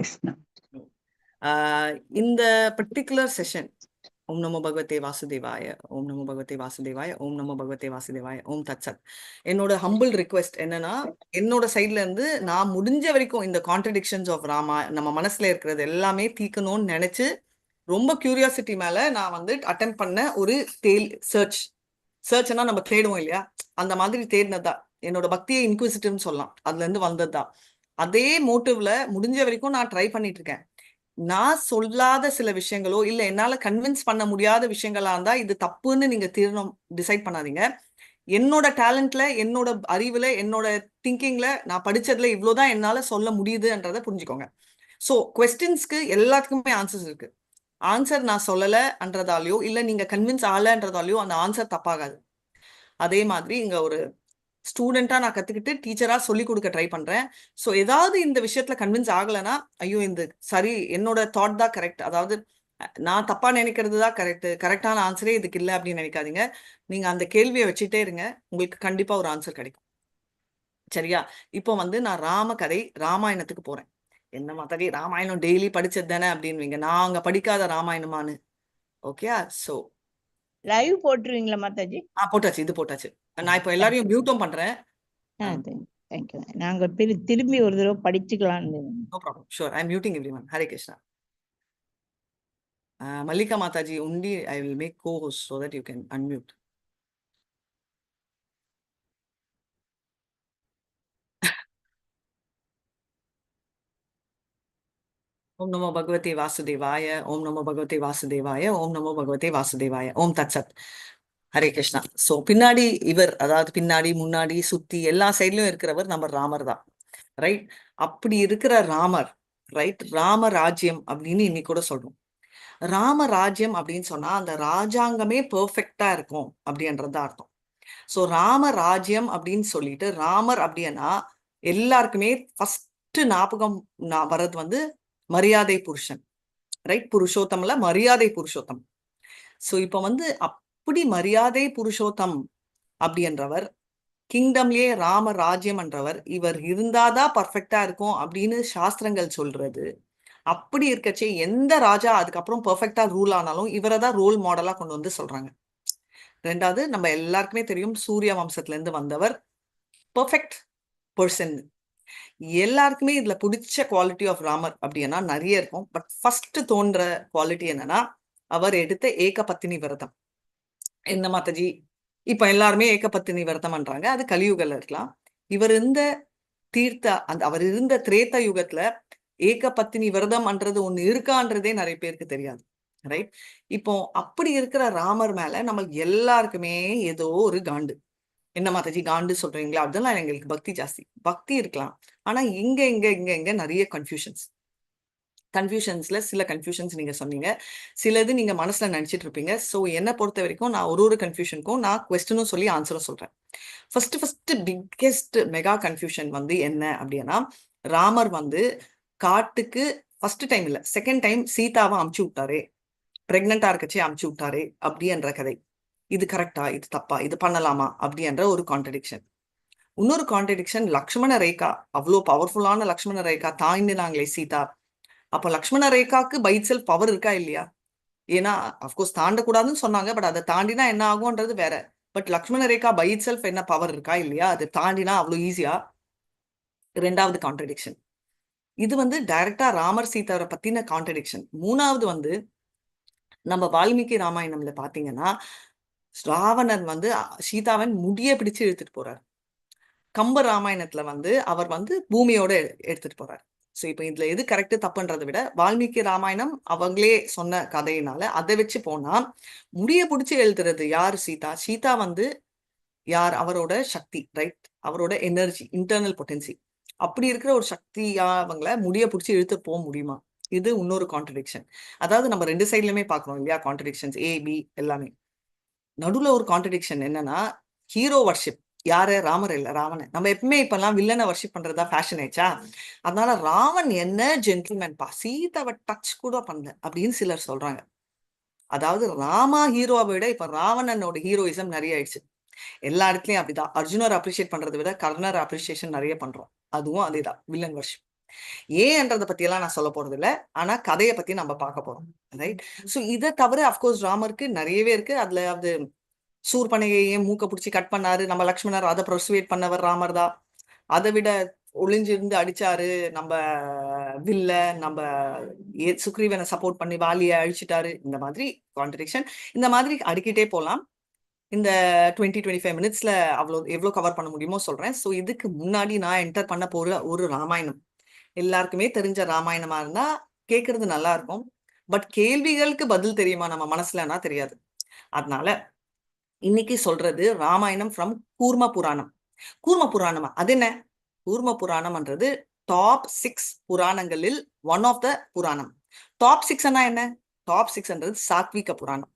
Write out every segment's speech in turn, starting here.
கிருஷ்ணா. இந்த particular session ஓம் நமோ பகவதே வாசுதேவாய, ஓம் நமோ பகவதே வாசுதேவாய, ஓம் நமோ பகவதே வாசுதேவாய, ஓம் தத்சத். என்னோட ஹம்பிள் ரிக்வெஸ்ட் என்னன்னா, என்னோட சைட்ல இருந்து நான் முடிஞ்ச வரைக்கும் இந்த கான்ட்ரடிக்ஷன்ஸ் ஆஃப் ராமா நம்ம மனசுல இருக்கிறது எல்லாமே தீக்கணும்னு நினைச்சு ரொம்ப கியூரியாசிட்டி மேல நான் வந்து அட்டெம்ட் பண்ண ஒரு சர்ச்னா நம்ம தேடுவோம் இல்லையா, அந்த மாதிரி தேடினதுதான் என்னோட பக்தியை இன்குவிசிட்டிவ்னு சொல்லலாம், அதுல இருந்து வந்ததுதான். அதே மோட்டிவ்ல முடிஞ்ச வரைக்கும் நான் ட்ரை பண்ணிட்டு இருக்கேன். நான் சொல்லாத சில விஷயங்களோ இல்ல என்னால கன்வின்ஸ் பண்ண முடியாத விஷயங்களா இருந்தா இது தப்புன்னு நீங்க தீர்ணம் டிசைட் பண்ணாதீங்க. என்னோட டேலண்ட்ல, என்னோட அறிவுல, என்னோட திங்கிங்ல, நான் படிச்சதுல இவ்வளவுதான் என்னால சொல்ல முடியுதுன்றத புரிஞ்சுக்கோங்க. சோ கொஸ்டின்ஸ்க்கு எல்லாத்துக்குமே ஆன்சர்ஸ் இருக்கு. ஆன்சர் நான் சொல்லலன்றதாலயோ இல்ல நீங்க கன்வின்ஸ் ஆகலன்றதாலயோ அந்த ஆன்சர் தப்பாகாது. அதே மாதிரி இங்க ஒரு ஸ்டூடெண்டா நான் கத்துக்கிட்டு டீச்சரா சொல்லி கொடுக்க ட்ரை பண்றேன். ஸோ ஏதாவது இந்த விஷயத்துல கன்வின்ஸ் ஆகலைன்னா, ஐயோ இந்த சரி என்னோட தாட் தான் கரெக்ட், அதாவது நான் தப்பா நினைக்கிறது தான் கரெக்டான ஆன்சரே இதுக்கு இல்லை அப்படின்னு நினைக்காதீங்க. நீங்க அந்த கேள்வியை வச்சுட்டே இருங்க, உங்களுக்கு கண்டிப்பா ஒரு ஆன்சர் கிடைக்கும். சரியா? இப்போ வந்து நான் ராம கதை ராமாயணத்துக்கு போறேன். என்ன மாதிரி ராமாயணம் டெய்லி படிச்சது தானே அப்படின்வீங்க. நான் அங்க படிக்காத ராமாயணமானு. ஓகே, ஸோ லைவ் போட்டுருவீங்களா மாதாஜி? போட்டாச்சு, இது போட்டாச்சு. நான் இப்போ எல்லாரையும் மியூட்டும் பண்றேன். தேங்க்யூ. நாங்க திரும்பி ஒரு தடவை படிச்சுக்கலாம்னு. No problem. Sure. I'm muting everyone. Hare Krishna. Mallika Mataji, only I will make co-host so that you can unmute. Om Namo Bhagavate Vasudevaya, Om Namo Bhagavate Vasudevaya, Om Namo Bhagavate Vasudevaya, Om Tat Sat. Hare Krishna. So பின்னாடி இவர், அதாவது பின்னாடி முன்னாடி சுத்தி எல்லா சைட்லயும் இருக்கிறவர் நம்ம ராமர் தான், ரைட்? அப்படி இருக்கிற ராமர், ரைட், ராமராஜ்யம் அப்படின்னு இன்னைக்கு கூட சொல்றோம். ராமராஜ்யம் அப்படின்னு சொன்னா அந்த ராஜாங்கமே பெர்ஃபெக்டா இருக்கும் அப்படின்றது அர்த்தம். ஸோ ராமராஜ்யம் அப்படின்னு சொல்லிட்டு ராமர் அப்படின்னா எல்லாருக்குமே ஃபர்ஸ்ட் ஞாபகம் வர்றது வந்து மரியாதை புருஷன், ரைட்? புருஷோத்தம்ல மரியாதை புருஷோத்தம். ஸோ இப்போ வந்து அப்படி மரியாதை புருஷோத்தம் அப்படின்றவர், கிங்டம்லயே ராமராஜ்யம் என்றவர், இவர் இருந்தாதான் பர்ஃபெக்டா இருக்கும் அப்படின்னு சாஸ்திரங்கள் சொல்றது. அப்படி இருக்கச்சே எந்த ராஜா அதுக்கப்புறம் பெர்ஃபெக்டா ரூல் ஆனாலும் இவரை தான் ரோல் மாடலா கொண்டு வந்து சொல்றாங்க. ரெண்டாவது, நம்ம எல்லாருக்குமே தெரியும் சூரிய வம்சத்துல இருந்து வந்தவர், பெர்ஃபெக்ட் பர்சன். எல்லாருக்குமே இதுல பிடிச்ச குவாலிட்டி ஆஃப் ராமர் அப்படின்னா நிறைய இருக்கும். பட் ஃபர்ஸ்ட் தோன்ற குவாலிட்டி என்னன்னா, அவர் எடுத்த ஏகபத்தினி விரதம். என்ன மாதாஜி, இப்ப எல்லாருமே ஏகபத்தினி விரதம் பண்றாங்க, அது கலியுகல இருக்கலாம். இவர் இருந்த அவர் இருந்த திரேத்த யுகத்துல ஏகபத்தினி விரதம்ன்றது ஒண்ணு இருக்கான்றதே நிறைய பேருக்கு தெரியாது, ரைட்? இப்போ அப்படி இருக்கிற ராமர் மேல நம்ம எல்லாருக்குமே ஏதோ ஒரு காண்டு. என்ன மாதாஜி காண்டு சொல்றீங்களா? அதெல்லாம் எங்களுக்கு பக்தி ஜாஸ்தி. பக்தி இருக்கலாம், ஆனா இங்க இங்க இங்க இங்க நிறைய கன்ஃபியூஷன்ஸ்ல சில கன்ஃபியூஷன்ஸ் நீங்க சொன்னீங்க, சிலது நீங்க மனசுல நினைச்சிட்டு இருப்பீங்க. ஸோ என்னை பொறுத்த வரைக்கும் நான் ஒரு கன்ஃபியூஷனுக்கும் நான் கொஸ்டினும் சொல்லி ஆன்சரும் சொல்றேன். ஃபர்ஸ்ட் பிக்கெஸ்ட் மெகா கன்ஃபியூஷன் வந்து என்ன அப்படின்னா, ராமர் வந்து காட்டுக்கு ஃபர்ஸ்ட் டைம் இல்ல செகண்ட் டைம் சீதாவை அமுச்சு விட்டாரே, பிரெக்னண்டா இருக்கச்சே அமுச்சு விட்டாரே அப்படின்ற கதை. இது கரெக்டா, இது தப்பா, இது பண்ணலாமா அப்படின்ற ஒரு கான்ட்ரடிக்ஷன். இன்னொரு கான்ட்ரடிக்ஷன், லக்ஷ்மண ரேகா, அவ்வளோ பவர்ஃபுல்லான லக்ஷ்மண ரேகா தாண்டினாங்களே சீதா. அப்போ லக்ஷ்மண ரேகாக்கு பை இட் செல்ஃப் பவர் இருக்கா இல்லையா? ஏன்னா அஃப்கோர்ஸ் தாண்டக்கூடாதுன்னு சொன்னாங்க, பட் அதை தாண்டினா என்ன ஆகும்ன்றது வேற. But Lakshmana Rekha by itself என்ன பவர் இருக்கா இல்லையா? அதை தாண்டினா அவ்வளோ ஈஸியா? ரெண்டாவது கான்ட்ரடிக்ஷன். இது வந்து டைரக்டா ராமர் சீதாவை பத்தின கான்ட்ரடிக்ஷன். மூணாவது வந்து நம்ம வால்மீகி ராமாயணம்ல பாத்தீங்கன்னா, ராவணன் வந்து சீதாவன் முடிய பிடிச்சு இழுத்துட்டு போறார். கம்ப ராமாயணத்துல வந்து அவர் வந்து பூமியோட எடுத்துட்டு போறார். ஸோ இப்போ இதுல எது கரெக்ட் தப்புன்றதை விட வால்மீகி ராமாயணம் அவங்களே சொன்ன கதையினால அதை வச்சு போனா, முடிய பிடிச்சி எழுதுறது யார்? சீதா வந்து யார்? அவரோட சக்தி, ரைட்? அவரோட எனர்ஜி, இன்டர்னல் பொட்டன்சி. அப்படி இருக்கிற ஒரு சக்தியா அவங்கள முடிய பிடிச்சி இழுத்து போக முடியுமா? இது இன்னொரு கான்ட்ரடிக்ஷன். அதாவது நம்ம ரெண்டு சைட்லயுமே பார்க்கணும் இல்லையா, கான்ட்ரடிக்ஷன்ஸ் A B எல்லாமே. நடுவுல ஒரு கான்ட்ரடிக்ஷன் என்னன்னா, ஹீரோ வர்ஷிப். யாரு? ராமர் இல்ல, ராவணன். நம்ம எப்பவுமே இப்பெல்லாம் வில்லனை வர்ஷிப் பண்றதா ஃபேஷன் ஆயிடுச்சா? அதனால ராவன் என்ன ஜென்டில்மேன் பா, சீதாவை டச் கூட பண்ணல அப்படின்னு சிலர் சொல்றாங்க. அதாவது ராமா ஹீரோவை விட இப்ப ராவணனோட ஹீரோயிசம் நிறைய ஆயிடுச்சு. எல்லா இடத்துலயும் அப்படிதான். அர்ஜுனர் அப்ரிஷியேட் பண்றதை விட கர்ணர் அப்ரிசியேஷன் நிறைய பண்றோம். அதுவும் அதேதான், வில்லன் வர்ஷிப். ஏன்றதை பத்தி எல்லாம் நான் சொல்ல போறது இல்ல. ஆனா கதையை பத்தி நம்ம பார்க்க போறோம். ரைட். சோ இதை தவிர அப்கோர்ஸ் ராமருக்கு நிறையவே இருக்கு. அதுல அது சூர்பனகையை மூக்க பிடிச்சி கட் பண்ணாரு. நம்ம லக்ஷ்மணர் அதை ப்ரொசீட் பண்ணவர் ராமர் தான். அதை விட ஒளிஞ்சிருந்து அடிச்சாரு நம்ம வில்ல. நம்ம சுக்ரீவனை சப்போர்ட் பண்ணி வாலியை அழிச்சிட்டாரு. இந்த மாதிரி கான்ட்ரடிக்ஷன் இந்த மாதிரி அடிக்கிட்டே போலாம். இந்த 20-25 மினிட்ஸ்ல எவ்வளவு கவர் பண்ண முடியுமோ சொல்றேன். ஸோ இதுக்கு முன்னாடி நான் என்டர் பண்ண போற ஒரு ராமாயணம் எல்லாருக்குமே தெரிஞ்ச ராமாயணமா இருந்தா கேட்கறது நல்லா இருக்கும். பட் கேள்விகளுக்கு பதில் தெரியுமா நம்ம மனசுலன்னா தெரியாது. அதனால இன்னைக்கு சொல்றது ராமாயணம் ஃப்ரம் கூர்ம புராணம். கூர்ம புராணமா? அது என்ன கூர்ம புராணம்ன்றது? டாப் 6 புராணங்களில் ஒன் ஆஃப் த புராணம். டாப் 6 என்ன? டாப் 6ன்றது சாத்விக புராணம்.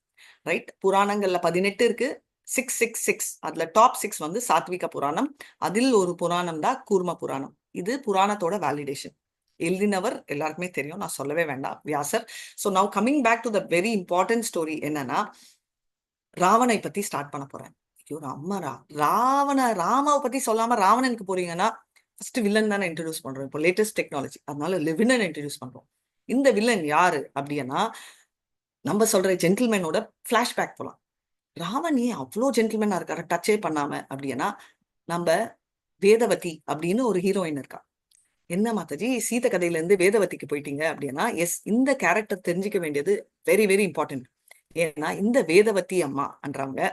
ரைட். புராணங்கள்ல 18 இருக்கு. 666 அதுல டாப் 6 வந்து சாத்விக புராணம். அதில் ஒரு புராணம் தான் கூர்ம புராணம். இது புராணத்தோட வேலிடேஷன். எழுதினவர் எல்லாருக்குமே தெரியும், நான் சொல்லவே வேண்டாம், வியாசர். So now coming back to the very important story என்னன்னா, ராவணை பத்தி ஸ்டார்ட் பண்ண போறேன். ஐயோ ராமரா, ராமாவை பத்தி சொல்லாம ராவணனுக்கு போறீங்கன்னா ஃபர்ஸ்ட் வில்லன் தானே இன்ட்ரடியூஸ் பண்றோம். இப்போ லேட்டஸ்ட் டெக்னாலஜி, அதனால வில்லன் இன்ட்ரடியூஸ் பண்றோம். இந்த வில்லன் யாரு அப்படின்னா, நம்ம சொல்ற ஜென்டில்மேனோட பிளாஷ்பேக் போலாம். ராவன் ஏன் அவ்வளோ ஜென்டில்மேனா இருக்காரு டச்சே பண்ணாம அப்படின்னா, நம்ம வேதவதி அப்படின்னு ஒரு ஹீரோயின் இருக்கா. என்ன மாதாஜி சீத கதையில இருந்து வேதவதிக்கு போயிட்டீங்க அப்படின்னா, எஸ், இந்த கேரக்டர் தெரிஞ்சுக்க வேண்டியது வெரி வெரி இம்பார்ட்டன்ட். ஏன்னா இந்த வேதவதி அம்மான்றவங்க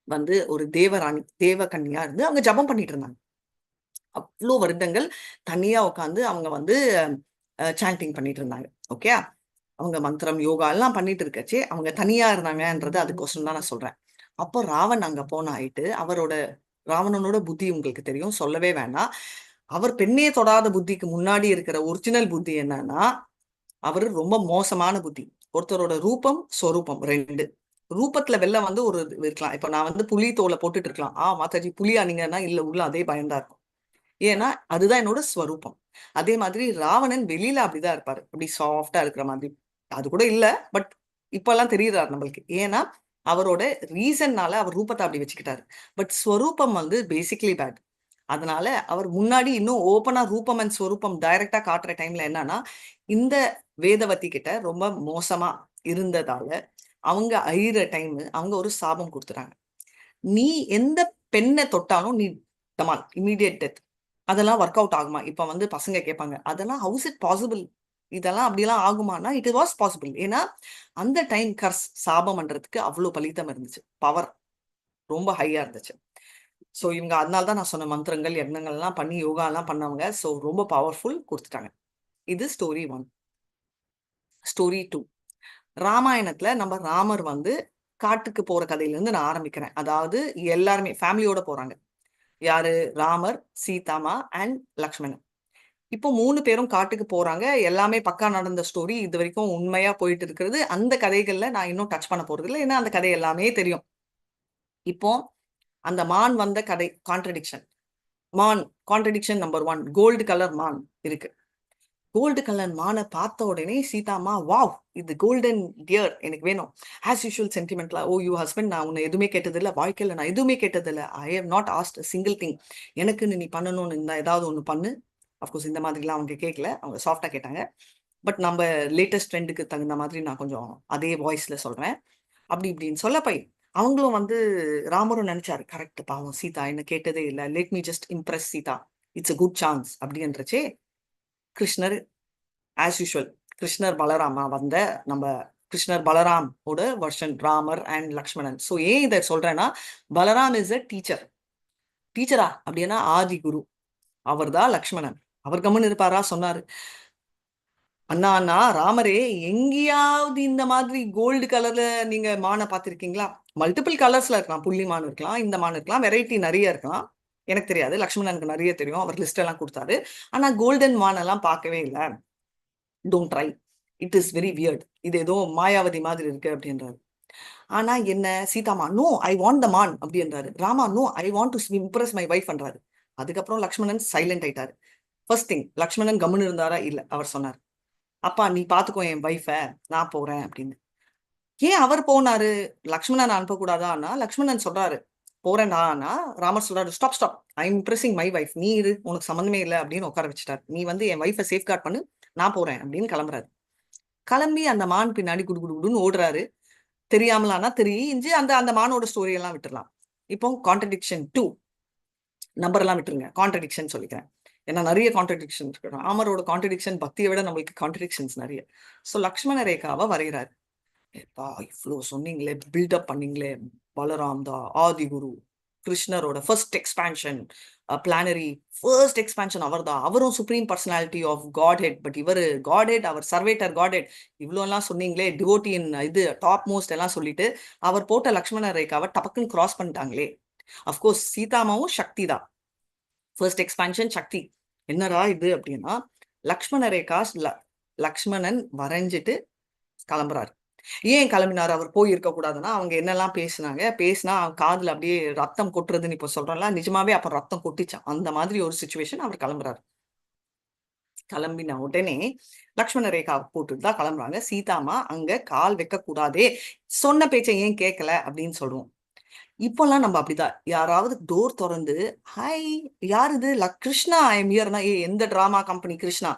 வந்து ஒரு தேவராணி, தேவகன்னியா இருந்து அவங்க ஜபம் பண்ணிட்டு இருந்தாங்க. அவ்வளோ வருடங்கள் தனியா உட்காந்து அவங்க வந்து சாண்டிங் பண்ணிட்டு இருந்தாங்க. ஓகே, அவங்க மந்திரம் யோகா எல்லாம் பண்ணிட்டு இருக்கச்சே அவங்க தனியா இருந்தாங்கன்றது அதுக்கோசரம் தான் நான் சொல்றேன். அப்போ ராவன் அங்க போன ஆயிட்டு ராவணனோட புத்தி உங்களுக்கு தெரியும், சொல்லவே வேண்டாம். அவர் பெண்ணே தொடாத புத்திக்கு முன்னாடி இருக்கிற ஒரிஜினல் புத்தி என்னன்னா, அவரு ரொம்ப மோசமான புத்தி. ஒருத்தரோட ரூபம் ஸ்வரூபம் ரெண்டு. ரூபத்துல வெளில வந்து ஒரு இருக்கலாம். இப்ப நான் வந்து புலி தோலை போட்டுட்டு இருக்கலாம். மாதாஜி புலியா நீங்கன்னா இல்ல, உள்ள அதே பயம்தான் இருக்கும். ஏன்னா அதுதான் என்னோட ஸ்வரூபம். அதே மாதிரி ராவணன் வெளியில அப்படிதான் இருப்பாரு, அப்படி சாஃப்டா இருக்கிற மாதிரி. அது கூட இல்ல, பட் இப்பெல்லாம் தெரியுறாரு நம்மளுக்கு. ஏன்னா அவரோட ரீசன்னால அவர் ரூபத்தை அப்படி வச்சுக்கிட்டாரு. பட் ஸ்வரூபம் வந்து பேசிக்லி பேட். அதனால அவர் முன்னாடி இன்னும் ஓப்பனா ரூபம் அண்ட் ஸ்வரூபம் டைரக்டா காட்டுற டைம்ல என்னன்னா, இந்த வேதவதி கிட்ட ரொம்ப மோசமா இருந்ததால அவங்க அழிற டைம் அவங்க ஒரு சாபம் கொடுத்துறாங்க. நீ எந்த பெண்ணை தொட்டாலும் நீ தமால் இமீடியட் டெத். அதெல்லாம் ஒர்க் அவுட் ஆகுமா? இப்ப வந்து பசங்க கேட்பாங்க, அதெல்லாம் ஹவுஸ் இட் பாசிபிள், இதெல்லாம் அப்படியெல்லாம் ஆகுமானா இட் வாஸ் பாசிபிள். ஏன்னா அந்த டைம் கர்ஸ் சாபம் பண்றதுக்கு அவ்வளவு பலிதம் இருந்துச்சு, பவர் ரொம்ப ஹையா இருந்துச்சு. ஸோ இவங்க அதனால தான் நான் சொன்ன மந்திரங்கள் யக்னங்கள் எல்லாம் பண்ணி யோகா எல்லாம் பண்ணவங்க. ஸோ ரொம்ப பவர்ஃபுல் கொடுத்துட்டாங்க. இது ஸ்டோரி 1. ஸ்டோரி 2, ராமாயணத்துல நம்ம ராமர் வந்து காட்டுக்கு போற கதையில இருந்து நான் ஆரம்பிக்கிறேன். அதாவது எல்லாருமே ஃபேமிலியோட போறாங்க. யாரு? ராமர், சீதாமா அண்ட் லக்ஷ்மணன். இப்போ 3 பேரும் காட்டுக்கு போறாங்க. எல்லாமே பக்கா நடந்த ஸ்டோரி இது வரைக்கும் உண்மையா போயிட்டு இருக்கிறது. அந்த கதைகள்ல நான் இன்னும் டச் பண்ண போறது இல்லை, ஏன்னா அந்த கதை எல்லாமே தெரியும். இப்போ அந்த மான் வந்த கதை கான்ட்ரடிக்ஷன். மான் கான்ட்ரடிக்ஷன் நம்பர் 1, கோல்டு கலர் மான் இருக்கு. கோல்டு கலர் மானை பார்த்த உடனே சீதாமா, வாவ், இது கோல்டன் டியர் எனக்கு வேணும். ஆஸ் யூஷுவல் சென்டிமெண்ட்ல, ஓ யூ ஹஸ்பண்ட், நான் உன்னை எதுவுமே கேட்டதில்லை, வாழ்க்கையில நான் எதுவுமே கேட்டதில்லை, I have not asked single thing, எனக்கு நீ பண்ணணும்னு இருந்தா ஏதாவது ஒன்று பண்ணு. அஃப்கோர்ஸ் இந்த மாதிரிலாம் அவங்க கேட்கல, அவங்க சாஃப்டா கேட்டாங்க. பட் நம்ம லேட்டஸ்ட் ட்ரெண்டுக்கு தகுந்த மாதிரி நான் கொஞ்சம் அதே வாய்ஸ்ல சொல்றேன். அப்படி இப்படின்னு சொல்ல போய் அவங்களும் வந்து ராமரும் நினைச்சாரு, கரெக்ட், பாவம் சீதா என்ன கேட்டதே இல்லை, let me just impress Sita, it's a good chance அப்படின்றச்சே கிருஷ்ணர் ஆஸ் யூஷுவல் கிருஷ்ணர் பலராமா வந்த நம்ம கிருஷ்ணர் பலராம் ஓட version Ramar and Lakshmanan. So ஏன் இதை சொல்றேன்னா, பலராம் இஸ் அ டீச்சர். டீச்சரா அப்படின்னா ஆதி குரு, அவர் தான் லக்ஷ்மணன். அவர் கம்முன்னு இருப்பாரா? சொன்னாரு, அண்ணா அண்ணா ராமரே, எங்கேயாவது இந்த மாதிரி கோல்டு கலர்ல நீங்க மானை பார்த்திருக்கீங்களா? மல்டிபிள் கலர்ஸ்ல இருக்கலாம், புள்ளி மான் இருக்கலாம், இந்த மான் இருக்கலாம், வெரைட்டி நிறைய இருக்கலாம், எனக்கு தெரியாது, லக்ஷ்மணனுக்கு நிறைய தெரியும், அவர் லிஸ்ட் எல்லாம் கொடுத்தாரு. ஆனா கோல்டன் மான் எல்லாம் பார்க்கவே இல்லை, don't try, it is very weird, இது ஏதோ மாயாவதி மாதிரி இருக்கு அப்படின்றாரு. ஆனா என்ன, Seethamma no I want the மான் அப்படின்றாரு. Rama no I want to impress my wife பண்றாரு. அதுக்கப்புறம் லக்ஷ்மணன் சைலண்ட் ஆயிட்டாரு. ஃபர்ஸ்ட் திங், லக்ஷ்மணன் கம்முன்னு இருந்தாரா? இல்ல, அவர் சொன்னார், அப்பா நீ பாத்துக்கோ என் வைஃப, நான் போறேன் அப்படின்னு. ஏன் அவர் போனாரு? லக்ஷ்மணன் அனுப்பக்கூடாதான்னா லக்ஷ்மணன் சொல்றாரு, போறேன்னா ராமர் சொல்றாரு, stop stop, I am impressing my wife, நீ இரு, உனக்கு சம்மந்தமே இல்லை அப்படின்னு உட்கார வச்சுட்டாரு. நீ வந்து என் வைஃபை சேஃப்கார்ட் பண்ணு, நான் போறேன் அப்படின்னு கிளம்புறாரு. கிளம்பி அந்த மான் பின்னாடி குடு குடுன்னு ஓடுறாரு. தெரியாமலானா தெரிஞ்சு அந்த அந்த மானோட ஸ்டோரி எல்லாம் விட்டுறலாம். இப்போ கான்ட்ரடிக்ஷன் 2 நம்பர் எல்லாம் விட்டுருங்க, கான்ட்ரடிக்ஷன் சொல்லிக்கிறேன். ஏன்னா நிறைய கான்ட்ரடிக்ஷன் இருக்கு. ராமரோட கான்ட்ரடிக்ஷன் பக்தியை விட நம்மளுக்கு கான்ட்ரடிக்ஷன்ஸ் நிறைய. ஸோ லக்ஷ்மண ரேகாவை வரைகிறாரு. எப்பா இவ்வளோ சொன்னீங்களே, பில்டப் பண்ணீங்களே, பலராம் தான் ஆதிகுரு, கிருஷ்ணரோட first expansion, plenary first expansion அவர் தான், அவரும் supreme personality of Godhead, but இவர் காட் ஹெட், அவர் சர்வேட்டர் காட் ஹெட், இவ்வளோ எல்லாம் சொன்னீங்களே, டிவோட்டியின் இது டாப் மோஸ்ட் எல்லாம் சொல்லிட்டு அவர் போட்ட லக்ஷ்மண ரேகாவை டபக்குன்னு கிராஸ் பண்ணிட்டாங்களே. அஃப்கோர்ஸ் சீதாமாவும் சக்தி தான், ஃபர்ஸ்ட் எக்ஸ்பான்ஷன் சக்தி. என்னடா இது அப்படின்னா, லக்ஷ்மண ரேகா லக்ஷ்மணன் வரைஞ்சிட்டு கிளம்புறாரு. ஏன் கிளம்பினார்? அவர் போய் இருக்க கூடாதுன்னா, அவங்க என்னெல்லாம் பேசினா காதுல அப்படியே ரத்தம் கொட்டுறதுன்னு இப்ப சொல்றோம்ல, நிஜமாவே அப்ப ரத்தம் கொட்டிச்சான். அந்த மாதிரி ஒரு சுச்சுவேஷன். அவர் கிளம்புறாரு. கிளம்பின உடனே லக்ஷ்மண ரேகா போட்டுட்டு தான் கிளம்புறாங்க. சீதாமா அங்க கால் வைக்க கூடாதே, சொன்ன பேச்சை ஏன் கேட்கல அப்படின்னு சொல்லுவோம். இப்பெல்லாம் நம்ம அப்படிதான், யாராவது டோர் திறந்து ஹாய் யார் இது, கிருஷ்ணா ஐ எம் ஹியர்னா, எந்த டிராமா கம்பெனி கிருஷ்ணா,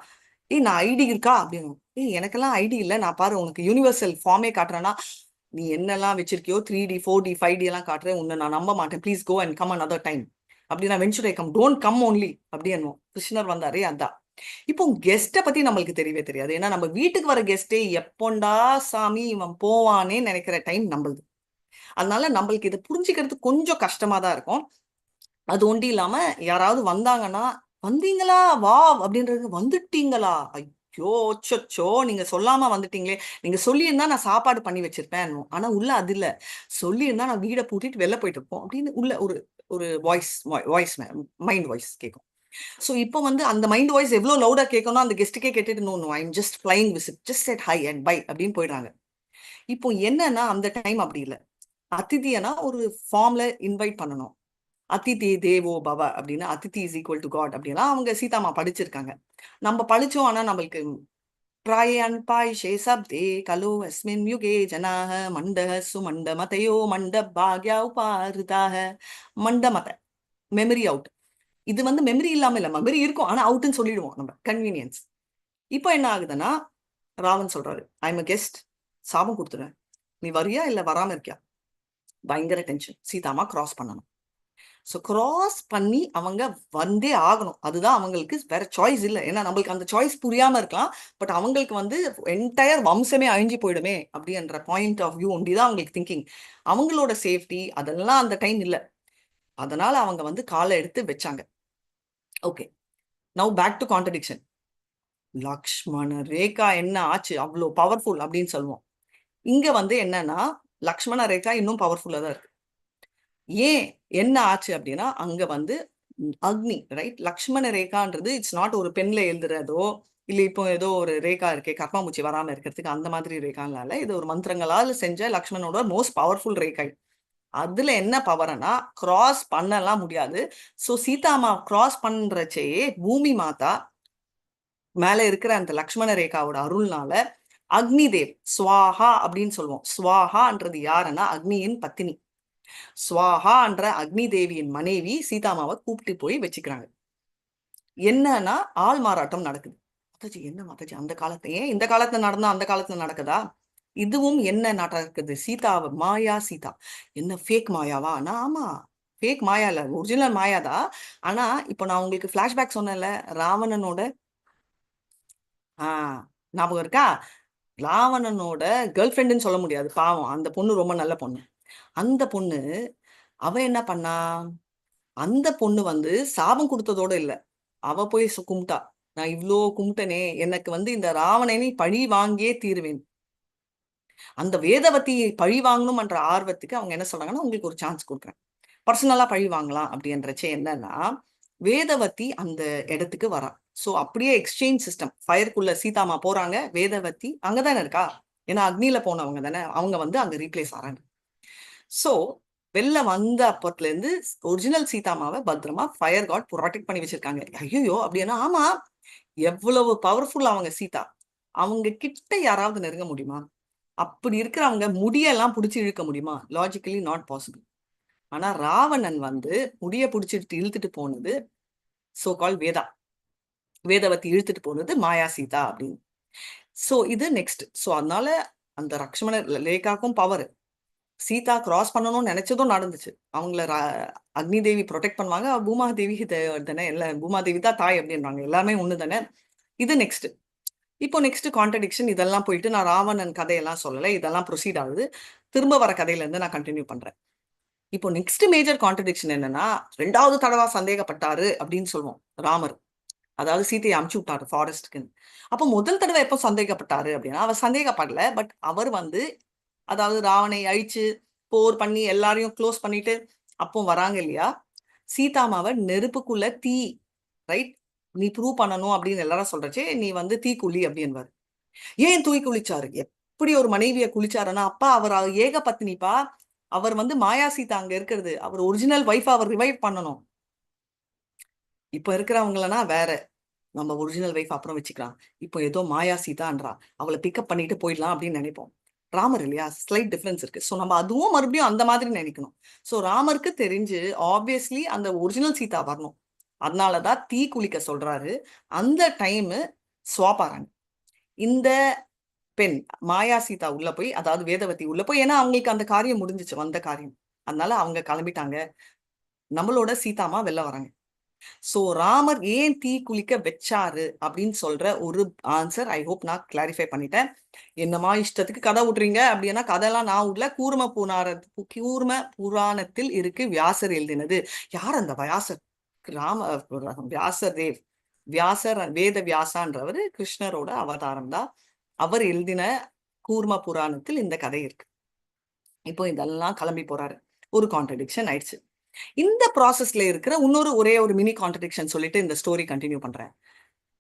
நான் ஐடி இருக்கா அப்படின்னு, எனக்கெல்லாம் ஐடி இல்லை, நான் பாரு உனக்கு யூனிவர்சல் ஃபார்மே காட்டுறேன்னா, நீ என்னெல்லாம் வச்சிருக்கியோ 3D 4D 5D எல்லாம் காட்டுறேன், உன்னை நான் நம்ப மாட்டேன், please go and come another time அப்படின்னா, venture I come, don't come only அப்படின்னு கிருஷ்ணர் வந்தாரே அதான். இப்போ கெஸ்ட்டை பத்தி நம்மளுக்கு தெரியவே தெரியாது. ஏன்னா நம்ம வீட்டுக்கு வர கெஸ்டே எப்போண்டா சாமி இவன் போவானே நினைக்கிற டைம் நம்மளுது. அதனால நம்மளுக்கு இதை புரிஞ்சுக்கிறது கொஞ்சம் கஷ்டமா தான் இருக்கும். அது ஒண்டி இல்லாம யாராவது வந்தாங்கன்னா, வந்தீங்களா வா அப்படின்றது, வந்துட்டீங்களா, ஐயோ சொச்சோ நீங்க சொல்லாம வந்துட்டீங்களே, நீங்க சொல்லியிருந்தா நான் சாப்பாடு பண்ணி வச்சிருப்பேன். ஆனா உள்ள அது இல்ல, சொல்லியிருந்தா நான் வீடை பூட்டிட்டு வெளில போயிட்டு இருப்போம் அப்படின்னு உள்ள ஒரு ஒரு வாய்ஸ் மைண்ட் வாய்ஸ் கேட்கும். ஸோ இப்போ வந்து அந்த மைண்ட் வாய்ஸ் எவ்வளோ லவுடா கேட்கணும், அந்த கெஸ்ட்டுக்கே கேட்டுட்டு no I am just flying visit, just said hi and bye அப்படின்னு போயிடுறாங்க. இப்போ என்னன்னா அந்த டைம் அப்படி இல்லை. அதிதியனா ஒரு ஃபார்ம்ல இன்வைட் பண்ணணும். அதிதி தேவோ பவ அப்படின்னா, அதிதி இஸ் ஈக்குவல் டு காட் அப்படின்னா அவங்க சீதாமா படிச்சிருக்காங்க. நம்ம படிச்சோம். ஆனா நம்மளுக்கு பிராயன் பாய்ஷே சப்தே கலோ அஸ்மின் யுகே ஜனாக மண்டக சுமண்ட மதையோ மண்ட பாக்யா உபாருதாக மண்ட மெமரி அவுட். இது வந்து மெமரி இல்லாம இல்ல, மெமரி இருக்கும் ஆனா அவுட்னு சொல்லிடுவோம் நம்ம, கன்வீனியன்ஸ். இப்போ என்ன ஆகுதுன்னா, ராவன் சொல்றாரு, ஐ எம் கெஸ்ட், சாபம் கொடுத்துறேன், நீ வரியா இல்ல வராம இருக்கியா. பயங்கர டென்ஷன். சீதாமா கிராஸ் பண்ணணும். ஸோ கிராஸ் பண்ணி அவங்க வந்தே ஆகணும். அதுதான் அவங்களுக்கு, வேற சாய்ஸ் இல்லை. ஏன்னா நம்மளுக்கு அந்த சாய்ஸ் புரியாம இருக்கலாம், பட் அவங்களுக்கு வந்து என்டையர் வம்சமே அழிஞ்சு போயிடுமே அப்படின்ற பாயிண்ட் ஆஃப் வியூ ஒண்டிதான் அவங்களுக்கு திங்கிங். அவங்களோட சேஃப்டி அதெல்லாம் அந்த டைம் இல்லை. அதனால அவங்க வந்து காலை எடுத்து வச்சாங்க. Okay, now back to contradiction. Lakshmana Rekha என்ன ஆச்சு, அவ்வளோ பவர்ஃபுல் அப்படின்னு சொல்லுவோம். இங்க வந்து என்னன்னா, லக்ஷ்மண ரேகா இன்னும் பவர்ஃபுல்லா தான் இருக்கு. ஏன் என்ன ஆச்சு அப்படின்னா, அங்க வந்து அக்னி, ரைட்? லக்ஷ்மண ரேகான்றது இட்ஸ் நாட் ஒரு பெண்ல எழுதுறதோ, இல்ல இப்போ ஏதோ ஒரு ரேகா இருக்கே கர்மாமூச்சி வராம இருக்கிறதுக்கு அந்த மாதிரி ரேகானால, இது ஒரு மந்திரங்களால் செஞ்ச லக்ஷ்மணோட மோஸ்ட் பவர்ஃபுல் ரேகை. அதுல என்ன பவர்னா, கிராஸ் பண்ணலாம் முடியாது. சோ சீதாமா கிராஸ் பண்றச்சே பூமி மாதா மேல இருக்கிற அந்த லக்ஷ்மண ரேகாவோட அருள்னால அக்னி தேவ் ஸ்வாஹா அப்படின்னு சொல்லுவோம். ஸ்வாஹான்றது யாருன்னா அக்னியின் பத்தினி. ஸ்வாஹான்ற அக்னி தேவியின் மனைவி சீதாமாவை கூப்பிட்டு போய் வச்சுக்கிறாங்க. என்னன்னா ஆள் மாறாட்டம் நடக்குது. மாதாஜி என்ன மாதாஜி, அந்த காலத்துல ஏன் இந்த காலத்துல நடந்தா அந்த காலத்துல நடக்குதா? இதுவும் என்ன நடக்குது, சீதாவை மாயா சீதா என்ன ஃபேக் மாயாவா? ஆமா, ஃபேக் மாயா இல்ல, ஒரிஜினல் மாயாதான். ஆனா இப்போ நான் உங்களுக்கு பிளாஷ்பேக் சொன்னேன்ல, ராவணனோட ஞாபகம் இருக்கா? ராவணனோட கேர்ள் ஃப்ரெண்டுன்னு சொல்ல முடியாது, பாவம் அந்த பொண்ணு ரொம்ப நல்ல பொண்ணு. அந்த பொண்ணு அவ என்ன பண்ணா, அந்த பொண்ணு வந்து சாபம் கொடுத்ததோட இல்ல, அவ போய் கும்பிட்டா, நான் இவ்ளோ கும்பிட்டனே, எனக்கு வந்து இந்த ராவணனை பழி வாங்கியே தீருவேன். அந்த வேதவதி பழி வாங்கணும்ன்ற ஆர்வத்துக்கு அவங்க என்ன சொல்றாங்கன்னா, உங்களுக்கு ஒரு சான்ஸ் கொடுக்குறேன், பர்சனலா பழி வாங்கலாம் அப்படின்றச்சே என்னன்னா, வேதவதி அந்த இடத்துக்கு வரா. சோ அப்படியே எக்ஸ்சேஞ்ச் சிஸ்டம், ஃபயருக்குள்ள சீதாமா போறாங்க, வேதவதி அங்கதானே இருக்கா, ஏன்னா அக்னியில போனவங்க தானே, அவங்க வந்து அங்க ரீப்ளேஸ் ஆறாங்க. சோ வெளில வந்த அப்பத்துல இருந்து ஒரிஜினல் சீதாமாவை பத்திரமா ஃபயர் காட் ப்ரொடெக்ட் பண்ணி வச்சிருக்காங்க. ஐயோ அப்படின்னா, ஆமா, எவ்வளவு பவர்ஃபுல் அவங்க சீதா, அவங்க கிட்ட யாராவது நெருங்க முடியுமா? அப்படி இருக்கிறவங்க முடியெல்லாம் பிடிச்சி இழுக்க முடியுமா? Logically not possible. ஆனா ராவணன் வந்து முடிய பிடிச்சிட்டு இழுத்துட்டு போனது சோ கால் வேதவதி இழுத்துட்டு போனது மாயா சீதா அப்படின்னு. சோ இது நெக்ஸ்ட். சோ அதனால அந்த லக்ஷ்மணர் லேகாக்கும் பவர், சீதா கிராஸ் பண்ணணும்னு நினைச்சதும் நடந்துச்சு. அவங்கள அக்னி தேவி ப்ரொடெக்ட் பண்ணுவாங்க, பூமாதேவி தானே, எல்லாம் பூமாதேவி தான் தாய் அப்படின்றாங்க, எல்லாமே ஒண்ணு தானே. இது நெக்ஸ்ட். இப்போ நெக்ஸ்ட் கான்ட்ரடிக்ஷன் இதெல்லாம் போயிட்டு நான் ராவணன் கதையெல்லாம் சொல்லலை, இதெல்லாம் ப்ரொசீட் ஆகுது. திரும்ப வர கதையில இருந்து நான் கண்டினியூ பண்றேன். இப்போ நெக்ஸ்ட் மேஜர் கான்ட்ரடிக்ஷன் என்னன்னா, 2வது தடவை சந்தேகப்பட்டாரு அப்படின்னு சொல்லுவோம் ராமர். அதாவது சீதையை அமுச்சு விட்டாரு ஃபாரஸ்ட்க்கு. அப்போ முதல் தடவை எப்போ சந்தேகப்பட்டாரு அப்படின்னா, அவர் சந்தேகப்படல, பட் அவர் வந்து அதாவது ராவனை அழிச்சு போர் பண்ணி எல்லாரையும் க்ளோஸ் பண்ணிட்டு அப்போ வராங்க இல்லையா, சீதாமாவை நெருப்புக்குள்ள தீ, ரைட், நீ ப்ரூவ் பண்ணணும் அப்படின்னு எல்லாரும் சொல்றச்சே, நீ வந்து தீ குழி அப்படின்வாரு. ஏன் தூய் குளிச்சாரு? எப்படி ஒரு மனைவியை குளிச்சாருன்னா, அப்பா அவர் ஏக பத்னிப்பா, அவர் வந்து மாயா சீதா அங்க இருக்கிறது, அவர் ஒரிஜினல் ஒய்ஃபா அவர் ரிவைவ் பண்ணணும். இப்ப இருக்கிறவங்களனா வேற, நம்ம ஒரிஜினல் வைஃப் அப்புறம் வச்சுக்கலாம், இப்போ ஏதோ மாயா சீதான்றா, அவளை பிக்கப் பண்ணிட்டு போயிடலாம் அப்படின்னு நினைப்போம். ராமர் இல்லையா, ஸ்லைட் டிஃபரன்ஸ் இருக்கு. ஸோ நம்ம அதுவும் மறுபடியும் அந்த மாதிரி நினைக்கணும். ஸோ ராமருக்கு தெரிஞ்சு ஆப்வியஸ்லி அந்த ஒரிஜினல் சீதா வரணும், அதனாலதான் தீ குளிக்க சொல்றாரு. அந்த டைம் ஸ்வாப் ஆறாங்க. இந்த பெண் மாயா சீதா உள்ள போய், அதாவது வேதவதி உள்ள போய், ஏன்னா அவங்களுக்கு அந்த காரியம் முடிஞ்சிச்சு, வந்த காரியம், அதனால அவங்க கிளம்பிட்டாங்க. நம்மளோட சீதாமா வெளில வராங்க. சோ ராமர் ஏன் தீ குளிக்க வச்சாரு அப்படின்னு சொல்ற ஒரு ஆன்சர் ஐ ஹோப் நான் கிளாரிஃபை பண்ணிட்டேன். என்னமா இஷ்டத்துக்கு கதை விட்டுறீங்க அப்படின்னா, கதையெல்லாம் நான் விடல, கூர்ம புராணத்தில் இருக்கு, வியாசர் எழுதினது. யார் அந்த வியாசர்? வியாசர் தேவ், வியாசர், வேத வியாசான்றவர் கிருஷ்ணரோட அவதாரம் தான். அவர் எழுதின கூர்ம புராணத்தில் இந்த கதை இருக்கு. இப்போ இதெல்லாம் கிளம்பி போறாரு, ஒரு கான்ட்ரடிக்ஷன் ஆயிடுச்சு. இந்த ப்ராசஸ்ல இருக்கிற ஒரே ஒரு மினி கான்ட்ரடிக்ஷன் சொல்லிட்டு இந்த ஸ்டோரி கண்டினியூ பண்றேன்.